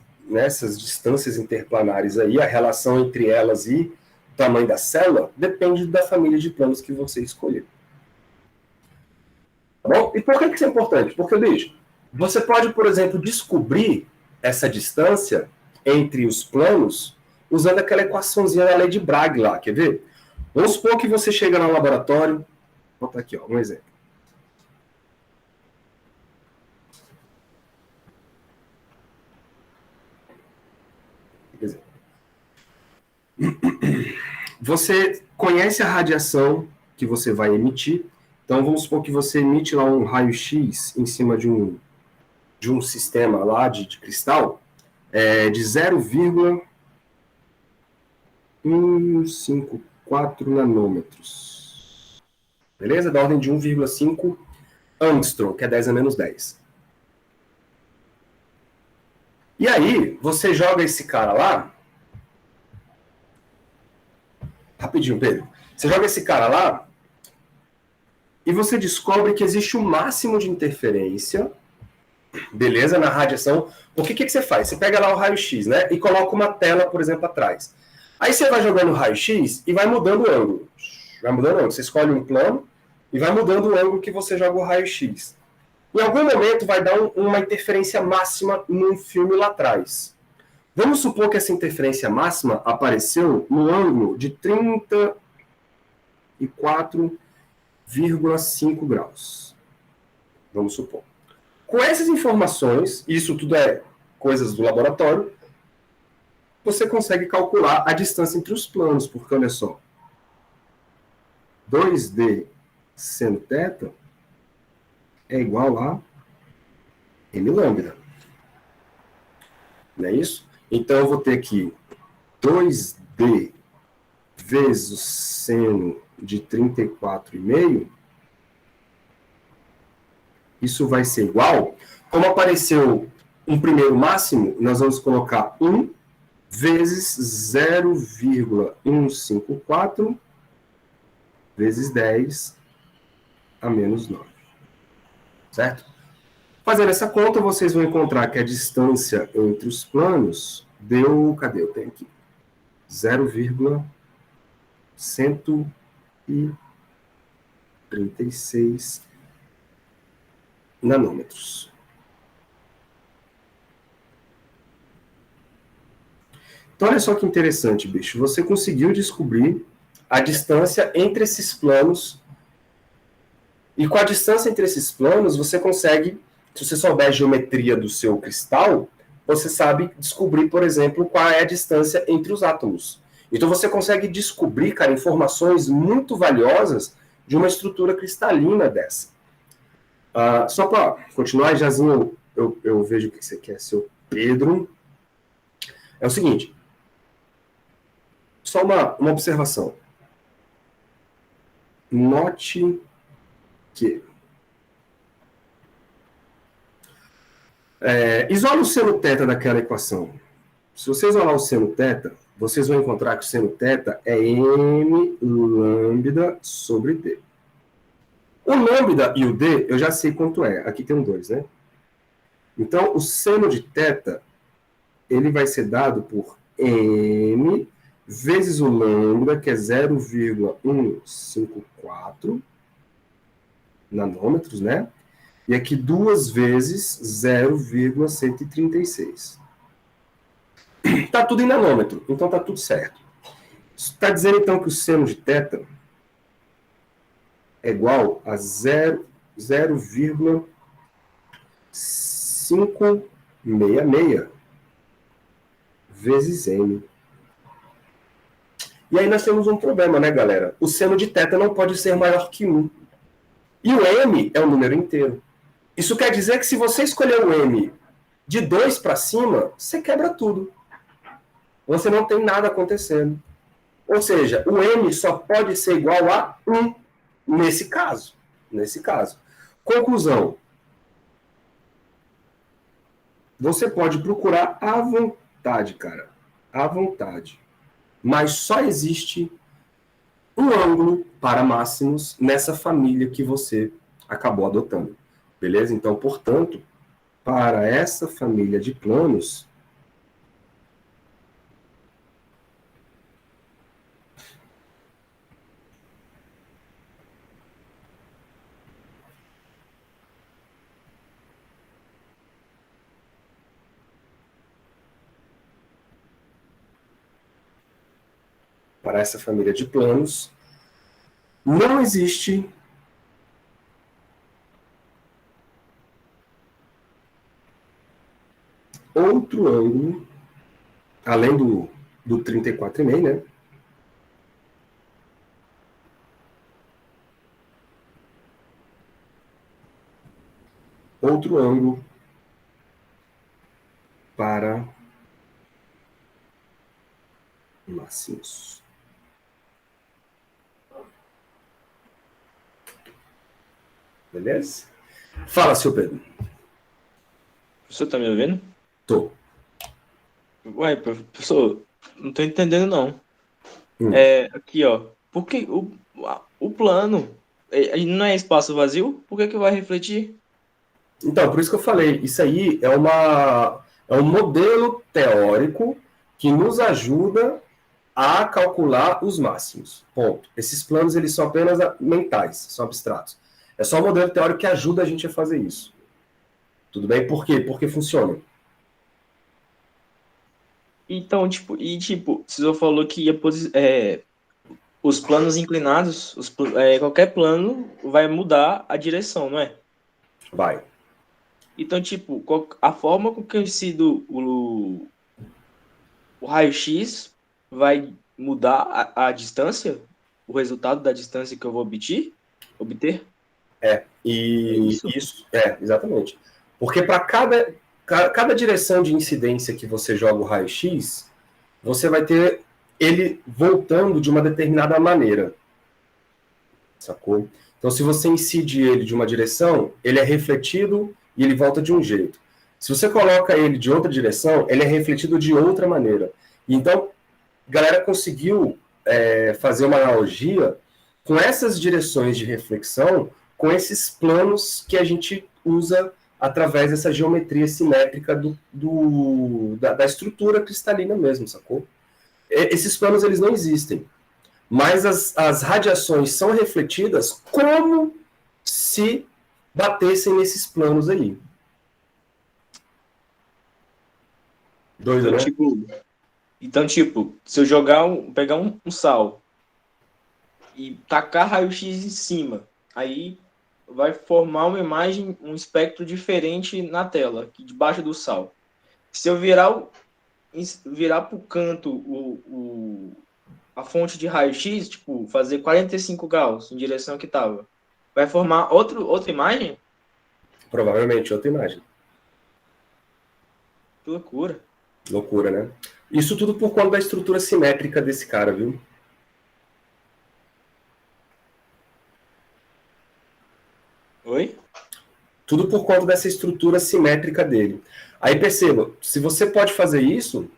[SPEAKER 1] distâncias interplanares aí, a relação entre elas e o tamanho da célula, depende da família de planos que você escolher. Tá bom? E por que isso é importante? Porque, bicho, você pode, por exemplo, descobrir essa distância entre os planos usando aquela equaçãozinha da lei de Bragg lá, quer ver? Vamos supor que você chega no laboratório, vou botar aqui, ó, um exemplo. Você conhece a radiação que você vai emitir, então vamos supor que você emite lá um raio-x em cima de um sistema lá de cristal de 0,154 nanômetros. Beleza? Da ordem de 1,5 angstrom, que é 10 a menos 10. E aí, você joga esse cara lá. Rapidinho, Pedro. Você joga esse cara lá e você descobre que existe um máximo de interferência, beleza, na radiação. O que você faz? Você pega lá o raio-x, né? E coloca uma tela, por exemplo, atrás. Aí você vai jogando o raio-x e vai mudando o ângulo. Vai mudando o ângulo. Você escolhe um plano e vai mudando o ângulo que você joga o raio-x. Em algum momento vai dar uma interferência máxima num filme lá atrás. Vamos supor que essa interferência máxima apareceu no ângulo de 34,5 graus. Vamos supor. Com essas informações, isso tudo é coisas do laboratório, você consegue calcular a distância entre os planos, porque olha só, 2D seno θ é igual a m lambda. Não é isso? Então eu vou ter aqui 2D vezes o seno de 34,5. Isso vai ser igual. Como apareceu um primeiro máximo, nós vamos colocar 1 vezes 0,154 vezes 10 a menos 9. Certo? Fazendo essa conta, vocês vão encontrar que a distância entre os planos deu... Cadê? Eu tenho aqui. 0,136 nanômetros. Então, olha só que interessante, bicho. Você conseguiu descobrir a distância entre esses planos. E com a distância entre esses planos, você consegue, se você souber a geometria do seu cristal, você sabe descobrir, por exemplo, qual é a distância entre os átomos. Então, você consegue descobrir, cara, informações muito valiosas de uma estrutura cristalina dessa. Só para continuar, Jazinho, eu vejo o que você quer, seu Pedro. É o seguinte, só uma observação. Note que isola o seno θ daquela equação. Se você isolar o seno θ, vocês vão encontrar que o seno θ é m lambda sobre d. O lambda e o d, eu já sei quanto é. Aqui tem um 2, né? Então, o seno de θ, ele vai ser dado por m vezes o lambda, que é 0,154 nanômetros, né? E aqui 2 vezes 0,136. Está tudo em nanômetro, então está tudo certo. Está dizendo, então, que o seno de θ é igual a 0,566 vezes m. E aí nós temos um problema, né, galera? O seno de θ não pode ser maior que 1. E o m é um número inteiro. Isso quer dizer que se você escolher o m de 2 para cima, você quebra tudo. Você não tem nada acontecendo. Ou seja, o m só pode ser igual a 1 nesse caso. Conclusão. Você pode procurar à vontade, cara. À vontade. Mas só existe um ângulo para máximos nessa família que você acabou adotando. Beleza? Então, portanto, para essa família de planos, não existe outro ângulo, além do 34,5, né? Outro ângulo para máximos. Beleza? Fala, seu Pedro.
[SPEAKER 2] Você tá me ouvindo?
[SPEAKER 1] Tô.
[SPEAKER 2] Ué, professor, não tô entendendo não.
[SPEAKER 1] Hum.
[SPEAKER 2] Aqui, ó. Por que o plano não é espaço vazio? Por que que vai refletir?
[SPEAKER 1] Então, por isso que eu falei, isso aí é um modelo teórico que nos ajuda a calcular os máximos. Ponto. Esses planos eles são apenas mentais, são abstratos. É só um modelo teórico que ajuda a gente a fazer isso. Tudo bem? Por quê? Porque funciona.
[SPEAKER 2] Então, tipo, o senhor falou que os planos inclinados, qualquer plano vai mudar a direção, não é?
[SPEAKER 1] Vai.
[SPEAKER 2] Então, tipo, a forma com que eu decido o raio-x vai mudar a distância, o resultado da distância que eu vou obter? É
[SPEAKER 1] E
[SPEAKER 2] isso?
[SPEAKER 1] isso, exatamente. Porque para cada direção de incidência que você joga o raio-x, você vai ter ele voltando de uma determinada maneira. Sacou? Então, se você incide ele de uma direção, ele é refletido e ele volta de um jeito. Se você coloca ele de outra direção, ele é refletido de outra maneira. Então, a galera conseguiu fazer uma analogia com essas direções de reflexão, com esses planos que a gente usa através dessa geometria simétrica da estrutura cristalina mesmo, sacou? Esses planos eles não existem, mas as radiações são refletidas como se batessem nesses planos aí. Doido,
[SPEAKER 2] Então,
[SPEAKER 1] né?
[SPEAKER 2] tipo, se eu pegar um sal e tacar raio-x em cima, aí vai formar uma imagem, um espectro diferente na tela, aqui debaixo do sal. Se eu virar para o canto a fonte de raio-x, tipo, fazer 45 graus em direção que estava, vai formar outra imagem?
[SPEAKER 1] Provavelmente outra imagem.
[SPEAKER 2] Que loucura.
[SPEAKER 1] Loucura, né? Isso tudo por conta da estrutura simétrica desse cara, viu?
[SPEAKER 2] Oi?
[SPEAKER 1] Tudo por conta dessa estrutura simétrica dele. Aí perceba, se você pode fazer isso,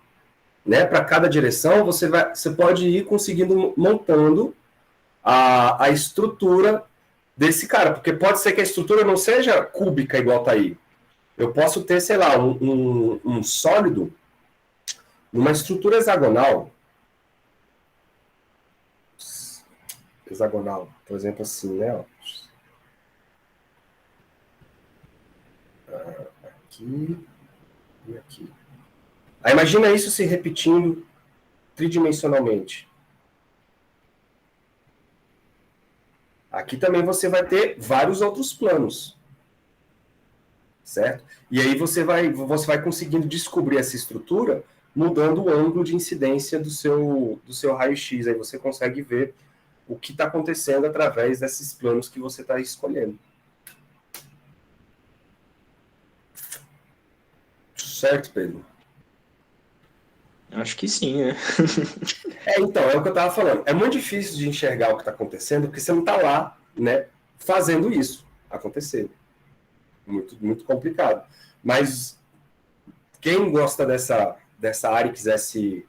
[SPEAKER 1] né, para cada direção, você pode ir conseguindo montando a estrutura desse cara, porque pode ser que a estrutura não seja cúbica igual tá aí. Eu posso ter, sei lá, um sólido numa estrutura hexagonal, por exemplo, assim, né? Ó. Aqui e aqui. Aí imagina isso se repetindo tridimensionalmente. Aqui também você vai ter vários outros planos, certo? E aí você vai conseguindo descobrir essa estrutura mudando o ângulo de incidência do seu raio-x. Aí você consegue ver o que está acontecendo através desses planos que você está escolhendo. Certo, Pedro?
[SPEAKER 2] Acho que sim, né?
[SPEAKER 1] Então, é o que eu estava falando. É muito difícil de enxergar o que está acontecendo, porque você não está lá, né, fazendo isso acontecer. Muito, muito complicado. Mas quem gosta dessa área e quiser se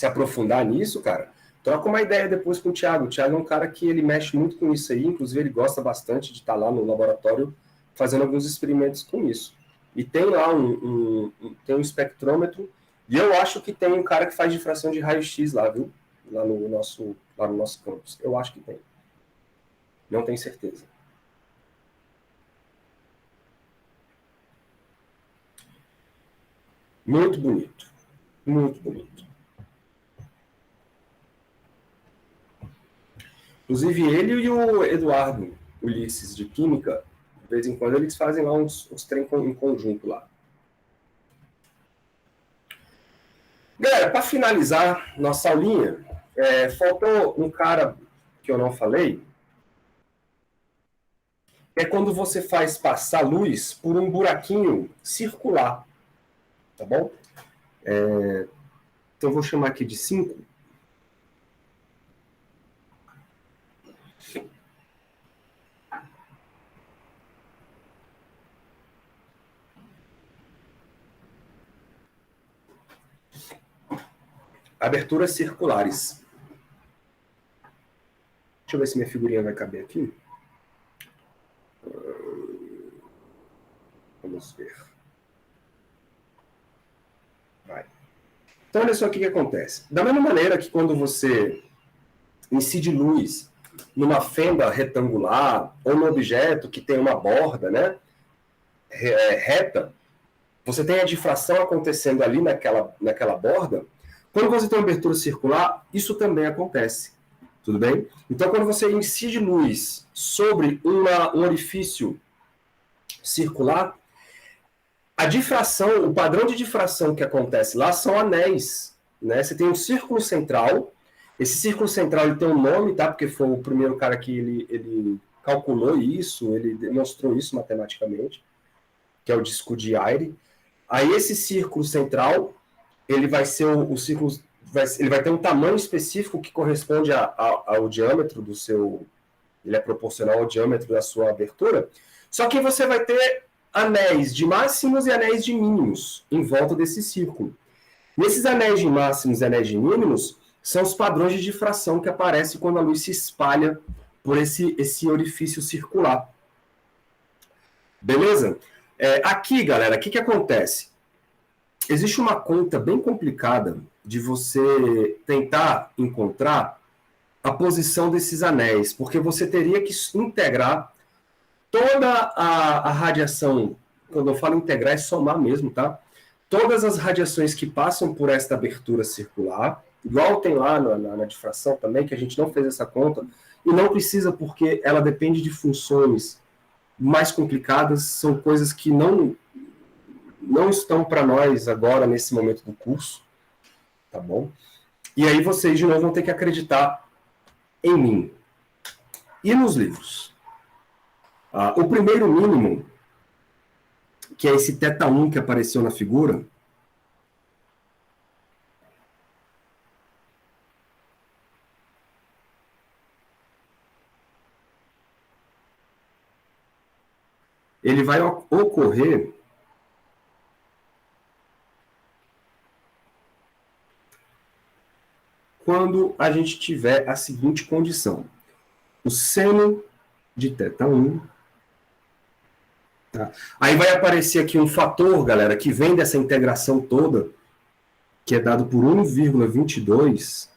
[SPEAKER 1] aprofundar nisso, cara, troca uma ideia depois com o Thiago. O Thiago é um cara que ele mexe muito com isso aí, inclusive ele gosta bastante de estar lá no laboratório fazendo alguns experimentos com isso. E tem lá tem um espectrômetro, e eu acho que tem um cara que faz difração de raio-x lá, viu? Lá no nosso campus. Eu acho que tem. Não tenho certeza. Muito bonito. Muito bonito. Inclusive ele e o Eduardo Ulisses de Química, de vez em quando eles fazem lá uns trem em conjunto lá. Galera, para finalizar nossa aulinha, faltou um cara que eu não falei, é quando você faz passar luz por um buraquinho circular, tá bom? Então eu vou chamar aqui de 5. aberturas circulares. Deixa eu ver se minha figurinha vai caber aqui. Vamos ver. Vai. Então, olha só o que acontece. Da mesma maneira que quando você incide luz numa fenda retangular ou num objeto que tem uma borda, né, reta, você tem a difração acontecendo ali naquela borda. Quando você tem uma abertura circular, isso também acontece. Tudo bem? Então, quando você incide luz sobre um orifício circular, a difração, o padrão de difração que acontece lá são anéis. Né? Você tem um círculo central. Esse círculo central ele tem um nome, tá? Porque foi o primeiro cara que ele calculou isso, ele demonstrou isso matematicamente, que é o disco de Ayre. Aí esse círculo central, ele vai ser o círculo, ele vai ter um tamanho específico que corresponde ao diâmetro do seu, ele é proporcional ao diâmetro da sua abertura. Só que você vai ter anéis de máximos e anéis de mínimos em volta desse círculo. Nesses anéis de máximos e anéis de mínimos são os padrões de difração que aparecem quando a luz se espalha por esse orifício circular. Beleza? Aqui, galera, o que acontece? Existe uma conta bem complicada de você tentar encontrar a posição desses anéis, porque você teria que integrar toda a radiação. Quando eu falo integrar, é somar mesmo, tá? Todas as radiações que passam por esta abertura circular, igual tem lá na difração também, que a gente não fez essa conta, e não precisa porque ela depende de funções mais complicadas, são coisas que não estão para nós agora, nesse momento do curso, tá bom? E aí vocês, de novo, vão ter que acreditar em mim. E nos livros? O primeiro mínimo, que é esse θ1 que apareceu na figura, ele vai ocorrer quando a gente tiver a seguinte condição. O seno de θ1. Tá? Aí vai aparecer aqui um fator, galera, que vem dessa integração toda, que é dado por 1,22,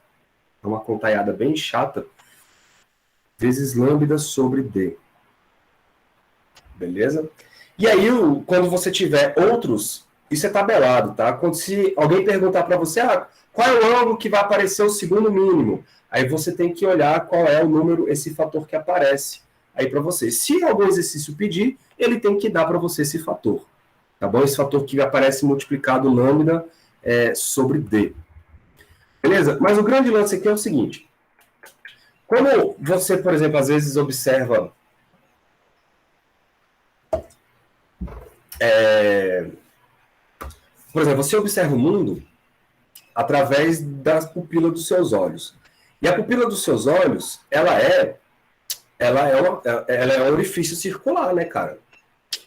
[SPEAKER 1] é uma contaiada bem chata, vezes lambda sobre D. Beleza? E aí, quando você tiver outros, isso é tabelado, tá? Quando se alguém perguntar para você, qual é o ângulo que vai aparecer o segundo mínimo? Aí você tem que olhar qual é o número, esse fator que aparece aí para você. Se algum exercício pedir, ele tem que dar para você esse fator. Tá bom? Esse fator que aparece multiplicado lambda sobre D. Beleza? Mas o grande lance aqui é o seguinte. Como você, por exemplo, às vezes observa... por exemplo, você observa o mundo através da pupila dos seus olhos. E a pupila dos seus olhos, ela é um orifício circular, né, cara?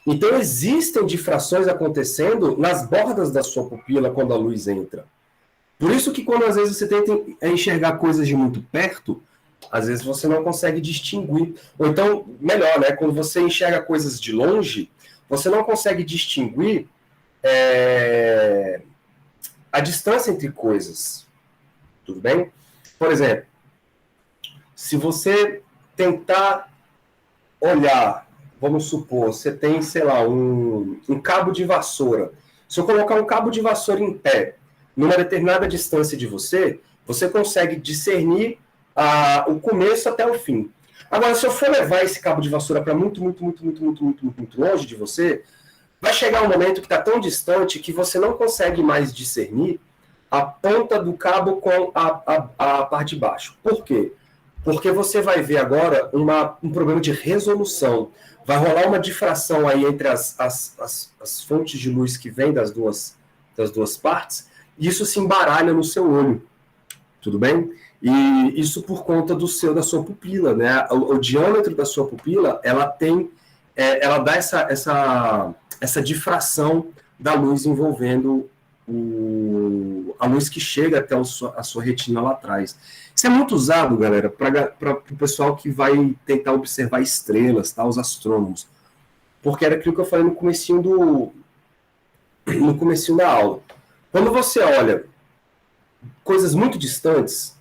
[SPEAKER 1] Então, existem difrações acontecendo nas bordas da sua pupila quando a luz entra. Por isso que quando, às vezes, você tenta enxergar coisas de muito perto, às vezes você não consegue distinguir. Ou então, melhor, né? Quando você enxerga coisas de longe, você não consegue distinguir a distância entre coisas. Tudo bem? Por exemplo, se você tentar olhar, vamos supor, você tem, sei lá, um cabo de vassoura. Se eu colocar um cabo de vassoura em pé, numa determinada distância de você, você consegue discernir o começo até o fim. Agora, se eu for levar esse cabo de vassoura para muito longe de você, vai chegar um momento que está tão distante que você não consegue mais discernir a ponta do cabo com a parte de baixo. Por quê? Porque você vai ver agora um problema de resolução. Vai rolar uma difração aí entre as fontes de luz que vêm das duas partes, e isso se embaralha no seu olho. Tudo bem? E isso por conta da sua pupila, né? O diâmetro da sua pupila, ela dá essa difração da luz envolvendo a luz que chega até a sua retina lá atrás. Isso é muito usado, galera, para o pessoal que vai tentar observar estrelas, tá? Os astrônomos. Porque era aquilo que eu falei no comecinho da aula. Quando você olha coisas muito distantes,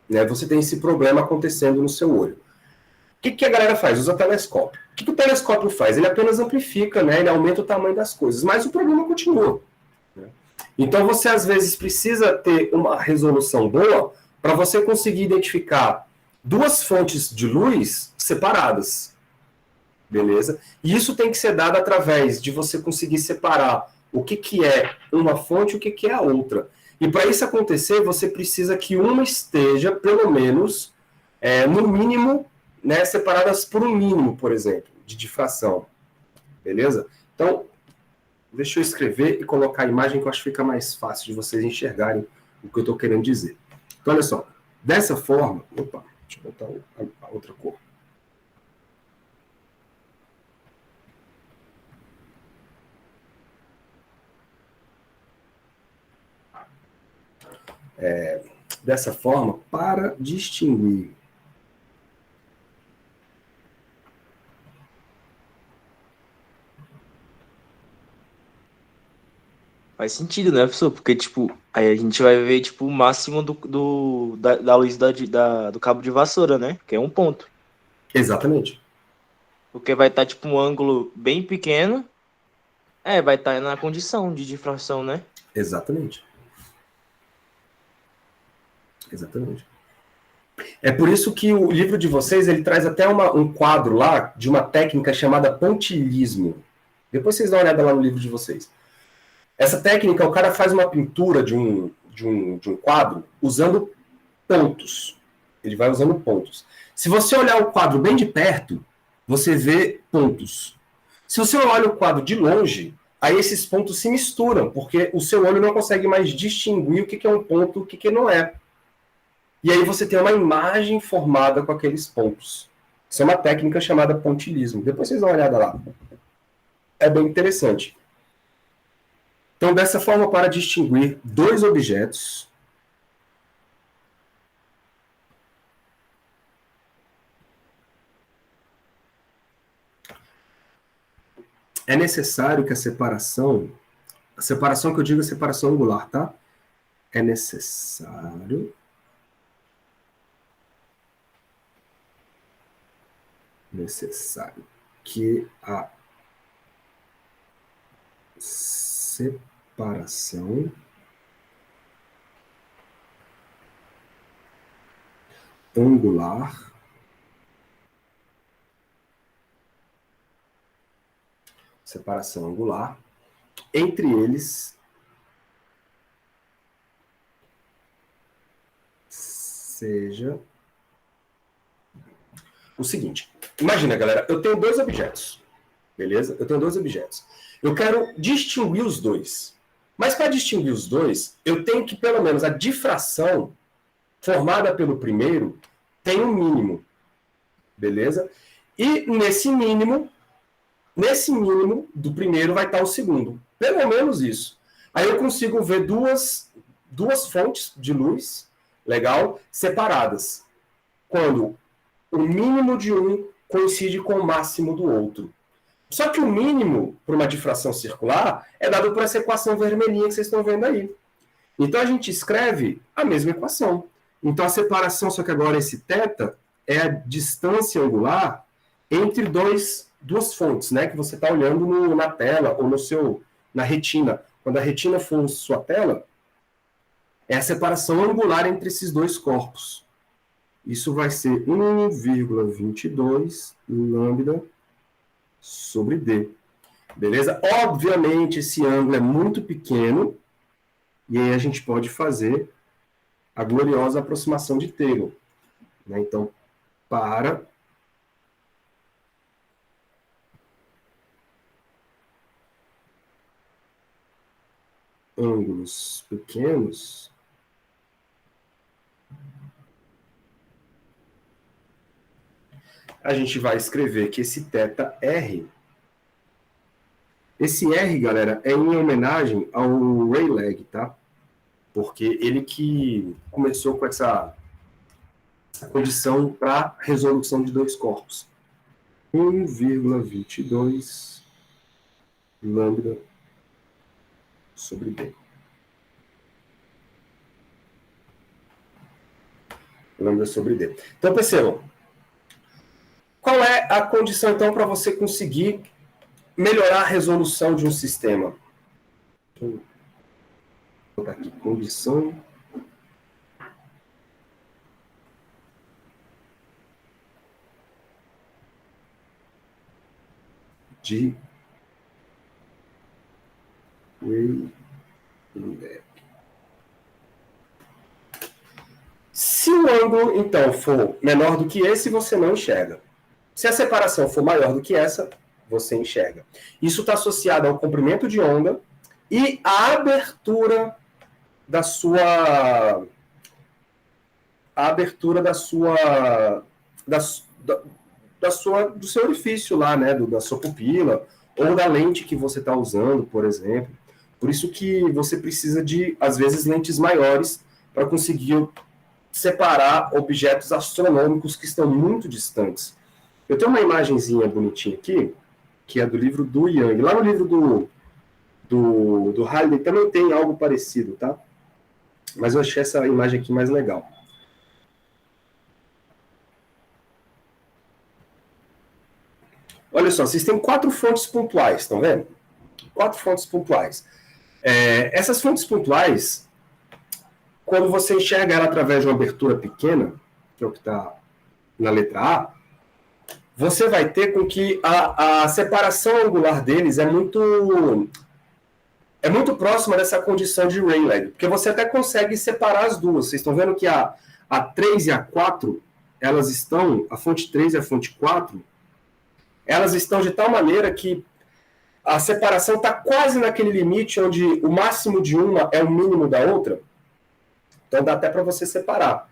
[SPEAKER 1] né, você tem esse problema acontecendo no seu olho. O que a galera faz? Usa telescópio. O que o telescópio faz? Ele apenas amplifica, né, ele aumenta o tamanho das coisas, mas o problema continua. Né? Então você às vezes precisa ter uma resolução boa para você conseguir identificar duas fontes de luz separadas. Beleza? E isso tem que ser dado através de você conseguir separar o que é uma fonte e o que é a outra. E para isso acontecer, você precisa que uma esteja, pelo menos, no mínimo, né, separadas por um mínimo, por exemplo, de difração. Beleza? Então, deixa eu escrever e colocar a imagem que eu acho que fica mais fácil de vocês enxergarem o que eu estou querendo dizer. Então, olha só. Dessa forma... Opa, deixa eu botar a outra cor. Dessa forma, para distinguir
[SPEAKER 2] Faz sentido, né, professor? Porque, tipo, aí a gente vai ver, tipo, o máximo da luz do cabo de vassoura, né? Que é um ponto.
[SPEAKER 1] exatamente.
[SPEAKER 2] Porque vai estar, tipo, um ângulo bem pequeno. Vai estar na condição de difração, né?
[SPEAKER 1] Exatamente. Exatamente. É por isso que o livro de vocês ele traz até um quadro lá de uma técnica chamada pontilhismo. Depois vocês dão uma olhada lá no livro de vocês. Essa técnica, o cara faz uma pintura de um quadro usando pontos. Ele vai usando pontos. Se você olhar o quadro bem de perto, você vê pontos. Se você olha o quadro de longe, aí esses pontos se misturam, porque o seu olho não consegue mais distinguir o que é um ponto e o que não é. E aí você tem uma imagem formada com aqueles pontos. Isso é uma técnica chamada pontilhismo. Depois vocês dão uma olhada lá. É bem interessante. Então, dessa forma, para distinguir dois objetos, é necessário que a separação que eu digo é separação angular, tá? É necessário que a separação angular entre eles seja o seguinte. Imagina, galera, eu tenho dois objetos. Beleza? Eu tenho dois objetos. Eu quero distinguir os dois. Mas para distinguir os dois, eu tenho que, pelo menos, a difração formada pelo primeiro tem um mínimo. Beleza? E nesse mínimo do primeiro vai estar o segundo. Pelo menos isso. Aí eu consigo ver duas fontes de luz, legal, separadas. Quando o mínimo de um coincide com o máximo do outro. Só que o mínimo para uma difração circular é dado por essa equação vermelhinha que vocês estão vendo aí. Então a gente escreve a mesma equação. Então a separação, só que agora esse θ, é a distância angular entre duas fontes, né, que você está olhando na tela ou na retina. Quando a retina for sua tela, é a separação angular entre esses dois corpos. Isso vai ser 1,22 lambda sobre D. Beleza? Obviamente, esse ângulo é muito pequeno, e aí a gente pode fazer a gloriosa aproximação de Taylor. Né? Então, para ângulos pequenos, a gente vai escrever que esse θr Esse R, galera, é em homenagem ao Rayleigh, tá? Porque ele que começou com essa condição para resolução de dois corpos. 1,22 lambda sobre D. Lambda sobre D. Então, percebam, qual é a condição, então, para você conseguir melhorar a resolução de um sistema? Vou botar aqui, condição de Rayleigh. Se o ângulo, então, for menor do que esse, você não enxerga. Se a separação for maior do que essa, você enxerga. Isso está associado ao comprimento de onda e à abertura da sua... A abertura da sua... do seu orifício lá, né? Da sua pupila, ou da lente que você está usando, por exemplo. Por isso que você precisa de, às vezes, lentes maiores para conseguir separar objetos astronômicos que estão muito distantes. Eu tenho uma imagenzinha bonitinha aqui, que é do livro do Young. Lá no livro do Halliday também tem algo parecido, tá? Mas eu achei essa imagem aqui mais legal. Olha só, vocês têm 4 fontes pontuais, estão vendo? 4 fontes pontuais. Essas fontes pontuais, quando você enxerga ela através de uma abertura pequena, que é o que está na letra A, você vai ter com que a separação angular deles é muito próxima dessa condição de Rayleigh, porque você até consegue separar as duas. Vocês estão vendo que a 3 e a 4, elas estão, a fonte 3 e a fonte 4, elas estão de tal maneira que a separação está quase naquele limite onde o máximo de uma é o mínimo da outra. Então dá até para você separar.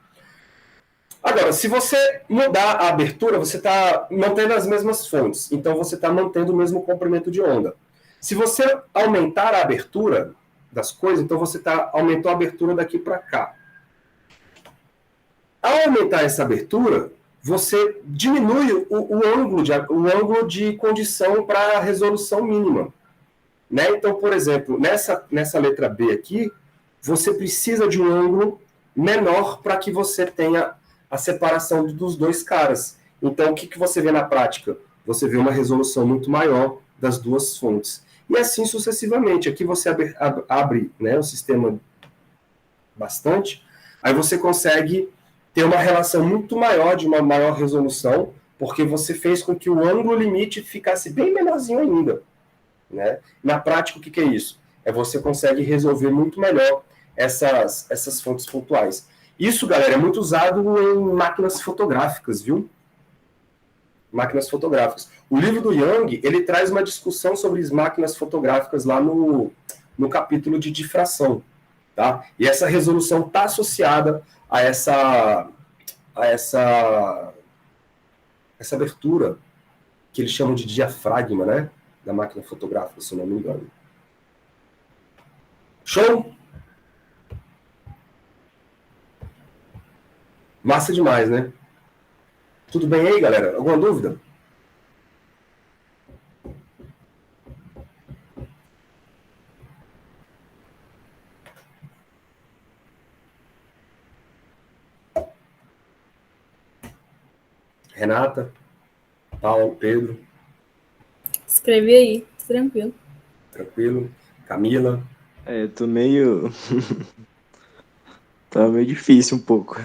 [SPEAKER 1] Agora, se você mudar a abertura, você está mantendo as mesmas fontes. Então você está mantendo o mesmo comprimento de onda. Se você aumentar a abertura das coisas, então você aumentou a abertura daqui para cá. Ao aumentar essa abertura, você diminui o ângulo de condição para a resolução mínima. Né? Então, por exemplo, nessa letra B aqui, você precisa de um ângulo menor para que você tenha a separação dos dois caras. Então, o que você vê na prática? Você vê uma resolução muito maior das duas fontes. E assim sucessivamente. Aqui você abre, né, o sistema bastante, aí você consegue ter uma relação muito maior, de uma maior resolução, porque você fez com que o ângulo limite ficasse bem menorzinho ainda. Né? Na prática, o que é isso? Você consegue resolver muito melhor essas fontes pontuais. Isso, galera, é muito usado em máquinas fotográficas, viu? Máquinas fotográficas. O livro do Young, ele traz uma discussão sobre as máquinas fotográficas lá no capítulo de difração. Tá? E essa resolução está associada a essa abertura, que eles chamam de diafragma, né? Da máquina fotográfica, se não me engano. Show? Massa demais, né? Tudo bem aí, galera? Alguma dúvida? Renata, Paulo, Pedro.
[SPEAKER 4] Escrevi aí, tranquilo.
[SPEAKER 1] Tranquilo. Camila.
[SPEAKER 2] Tô meio... tá meio difícil um pouco.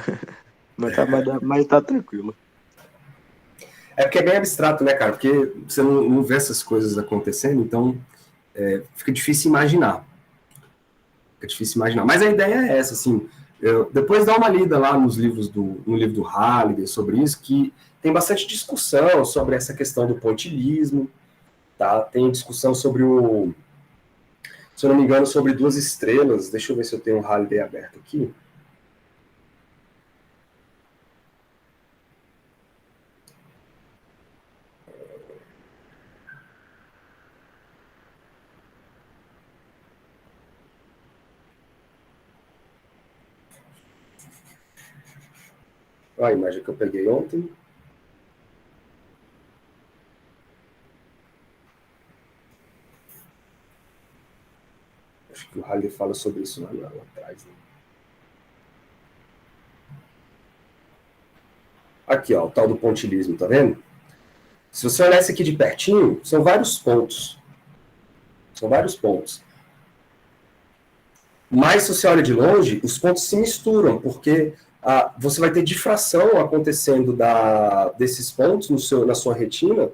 [SPEAKER 2] Mas tá tranquilo.
[SPEAKER 1] É porque é bem abstrato, né, cara? Porque você não vê essas coisas acontecendo, então fica difícil imaginar. Mas a ideia é essa, assim. Depois dá uma lida lá no livro do Halliday sobre isso, que tem bastante discussão sobre essa questão do pontilhismo, tá? Tem discussão sobre se eu não me engano, sobre duas estrelas. Deixa eu ver se eu tenho o Halliday aberto aqui. Olha a imagem que eu peguei ontem. Acho que o Halley fala sobre isso lá atrás. Né? Aqui, ó, o tal do pontilhismo, tá vendo? Se você olhar esse aqui de pertinho, são vários pontos. São vários pontos. Mas se você olha de longe, os pontos se misturam, porque você vai ter difração acontecendo desses pontos na sua retina,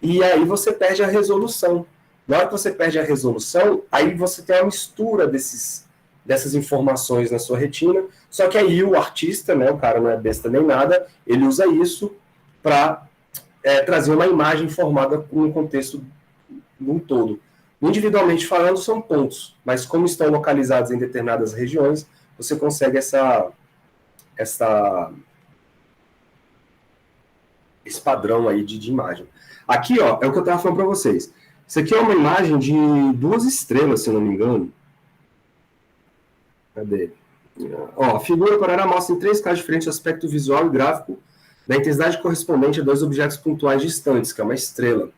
[SPEAKER 1] e aí você perde a resolução. Na hora que você perde a resolução, aí você tem a mistura dessas informações na sua retina, só que aí o artista, né, o cara não é besta nem nada, ele usa isso para trazer uma imagem formada com um contexto num todo. Individualmente falando, são pontos, mas como estão localizados em determinadas regiões, você consegue esse padrão aí de imagem. Aqui, ó, é o que eu estava falando para vocês. Isso aqui é uma imagem de 2 estrelas, se eu não me engano. Cadê? Ó, a figura Parará mostra em 3 casos diferentes o aspecto visual e gráfico da intensidade correspondente a 2 objetos pontuais distantes, que é uma estrela,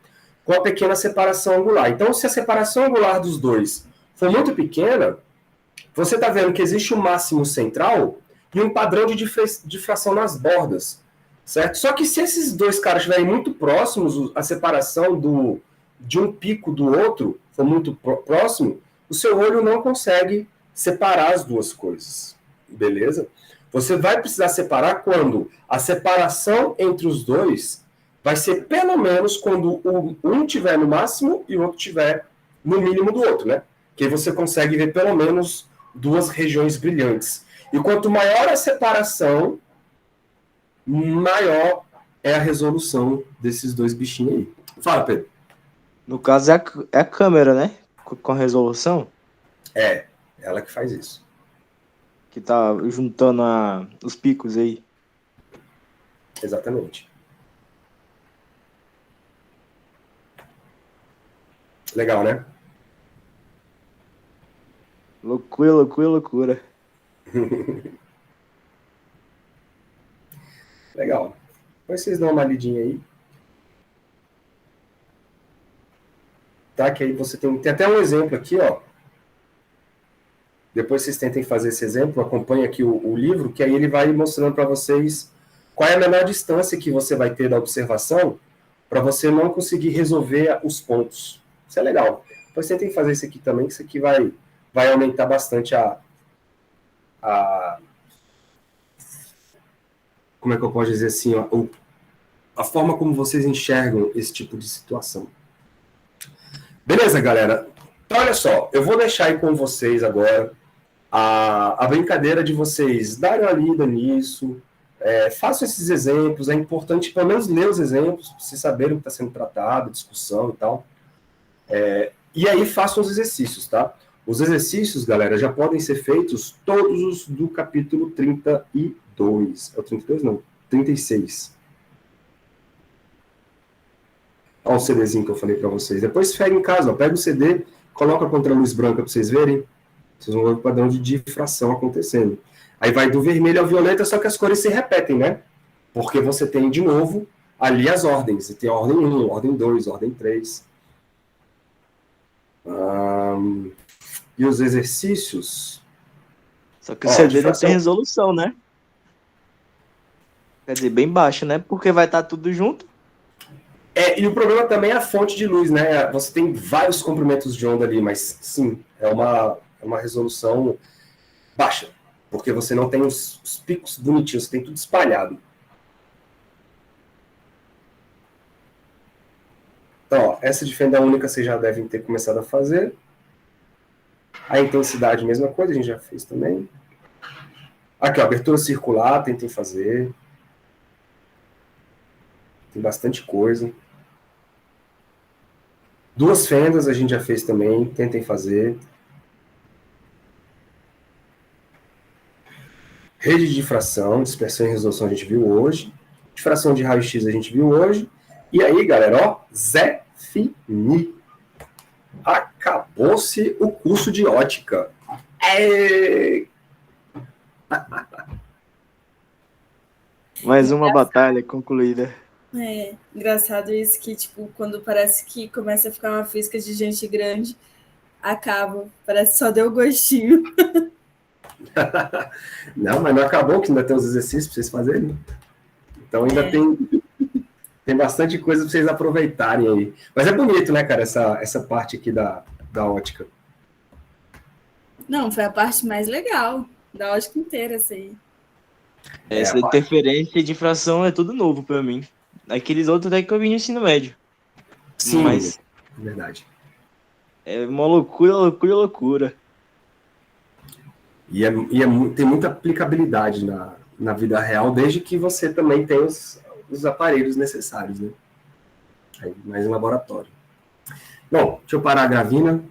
[SPEAKER 1] com a pequena separação angular. Então, se a separação angular dos dois for muito pequena, você está vendo que existe um máximo central e um padrão de difração nas bordas, certo? Só que se esses dois caras estiverem muito próximos, a separação de um pico do outro for muito próximo, o seu olho não consegue separar as duas coisas, beleza? Você vai precisar separar quando a separação entre os dois vai ser pelo menos quando um tiver no máximo e o outro tiver no mínimo do outro, né? Que aí você consegue ver pelo menos 2 regiões brilhantes. E quanto maior a separação, maior é a resolução desses 2 bichinhos aí. Fala, Pedro.
[SPEAKER 2] No caso, é a câmera, né? Com a resolução.
[SPEAKER 1] É, ela que faz isso.
[SPEAKER 2] Que tá juntando os picos aí.
[SPEAKER 1] Exatamente. Legal, né?
[SPEAKER 2] Loucura, loucura, loucura.
[SPEAKER 1] Legal. Depois vocês dão uma lidinha aí. Tá? Que aí você tem até um exemplo aqui, ó. Depois vocês tentem fazer esse exemplo, acompanhe aqui o livro, que aí ele vai mostrando para vocês qual é a menor distância que você vai ter da observação para você não conseguir resolver os pontos. Isso é legal. Depois tentem fazer isso aqui também, que isso aqui vai aumentar bastante como é que eu posso dizer assim, ó, a forma como vocês enxergam esse tipo de situação. Beleza, galera? Então, olha só, eu vou deixar aí com vocês agora a brincadeira de vocês darem uma lida nisso, façam esses exemplos, é importante pelo menos ler os exemplos, para vocês saberem o que está sendo tratado, discussão e tal. E aí façam os exercícios, tá? Os exercícios, galera, já podem ser feitos todos os do capítulo 32. É o 32, não, 36. Olha o CDzinho que eu falei para vocês. Depois pega em casa, ó, pega o CD, coloca contra a luz branca para vocês verem. Vocês vão ver o padrão de difração acontecendo. Aí vai do vermelho ao violeta, só que as cores se repetem, né? Porque você tem, de novo, ali as ordens. Você tem a ordem 1, ordem 2, ordem 3. E os exercícios...
[SPEAKER 2] Só que o CD não tem resolução, né? Quer dizer, bem baixa, né? Porque vai estar tudo junto.
[SPEAKER 1] E o problema também é a fonte de luz, né? Você tem vários comprimentos de onda ali, mas sim, é uma resolução baixa, porque você não tem os picos bonitinhos, você tem tudo espalhado. Então, ó, essa de fenda única vocês já devem ter começado a fazer. A intensidade, mesma coisa, a gente já fez também. Aqui, ó, abertura circular, tentem fazer. Tem bastante coisa. 2 fendas a gente já fez também, tentem fazer. Rede de difração, dispersão e resolução a gente viu hoje. Difração de raio-x a gente viu hoje. E aí, galera, ó, Zé Fini. Acabou-se o curso de ótica.
[SPEAKER 3] Mais uma batalha concluída.
[SPEAKER 4] É, engraçado isso que, tipo, quando parece que começa a ficar uma física de gente grande, acaba. Parece que só deu gostinho.
[SPEAKER 1] Não, mas não acabou, que ainda tem os exercícios para vocês fazerem. Então ainda tem bastante coisa para vocês aproveitarem aí. Mas é bonito, né, cara, essa parte aqui da ótica.
[SPEAKER 4] Não, foi a parte mais legal da ótica inteira, essa aí.
[SPEAKER 2] Essa interferência de fração é tudo novo pra mim. Aqueles outros até que eu vi no ensino médio.
[SPEAKER 1] Sim,
[SPEAKER 2] Mas
[SPEAKER 1] é verdade.
[SPEAKER 2] é uma loucura, loucura, loucura.
[SPEAKER 1] E tem muita aplicabilidade na vida real, desde que você também tenha os aparelhos necessários, né? Aí, mais em laboratório. Bom, deixa eu parar a gravina.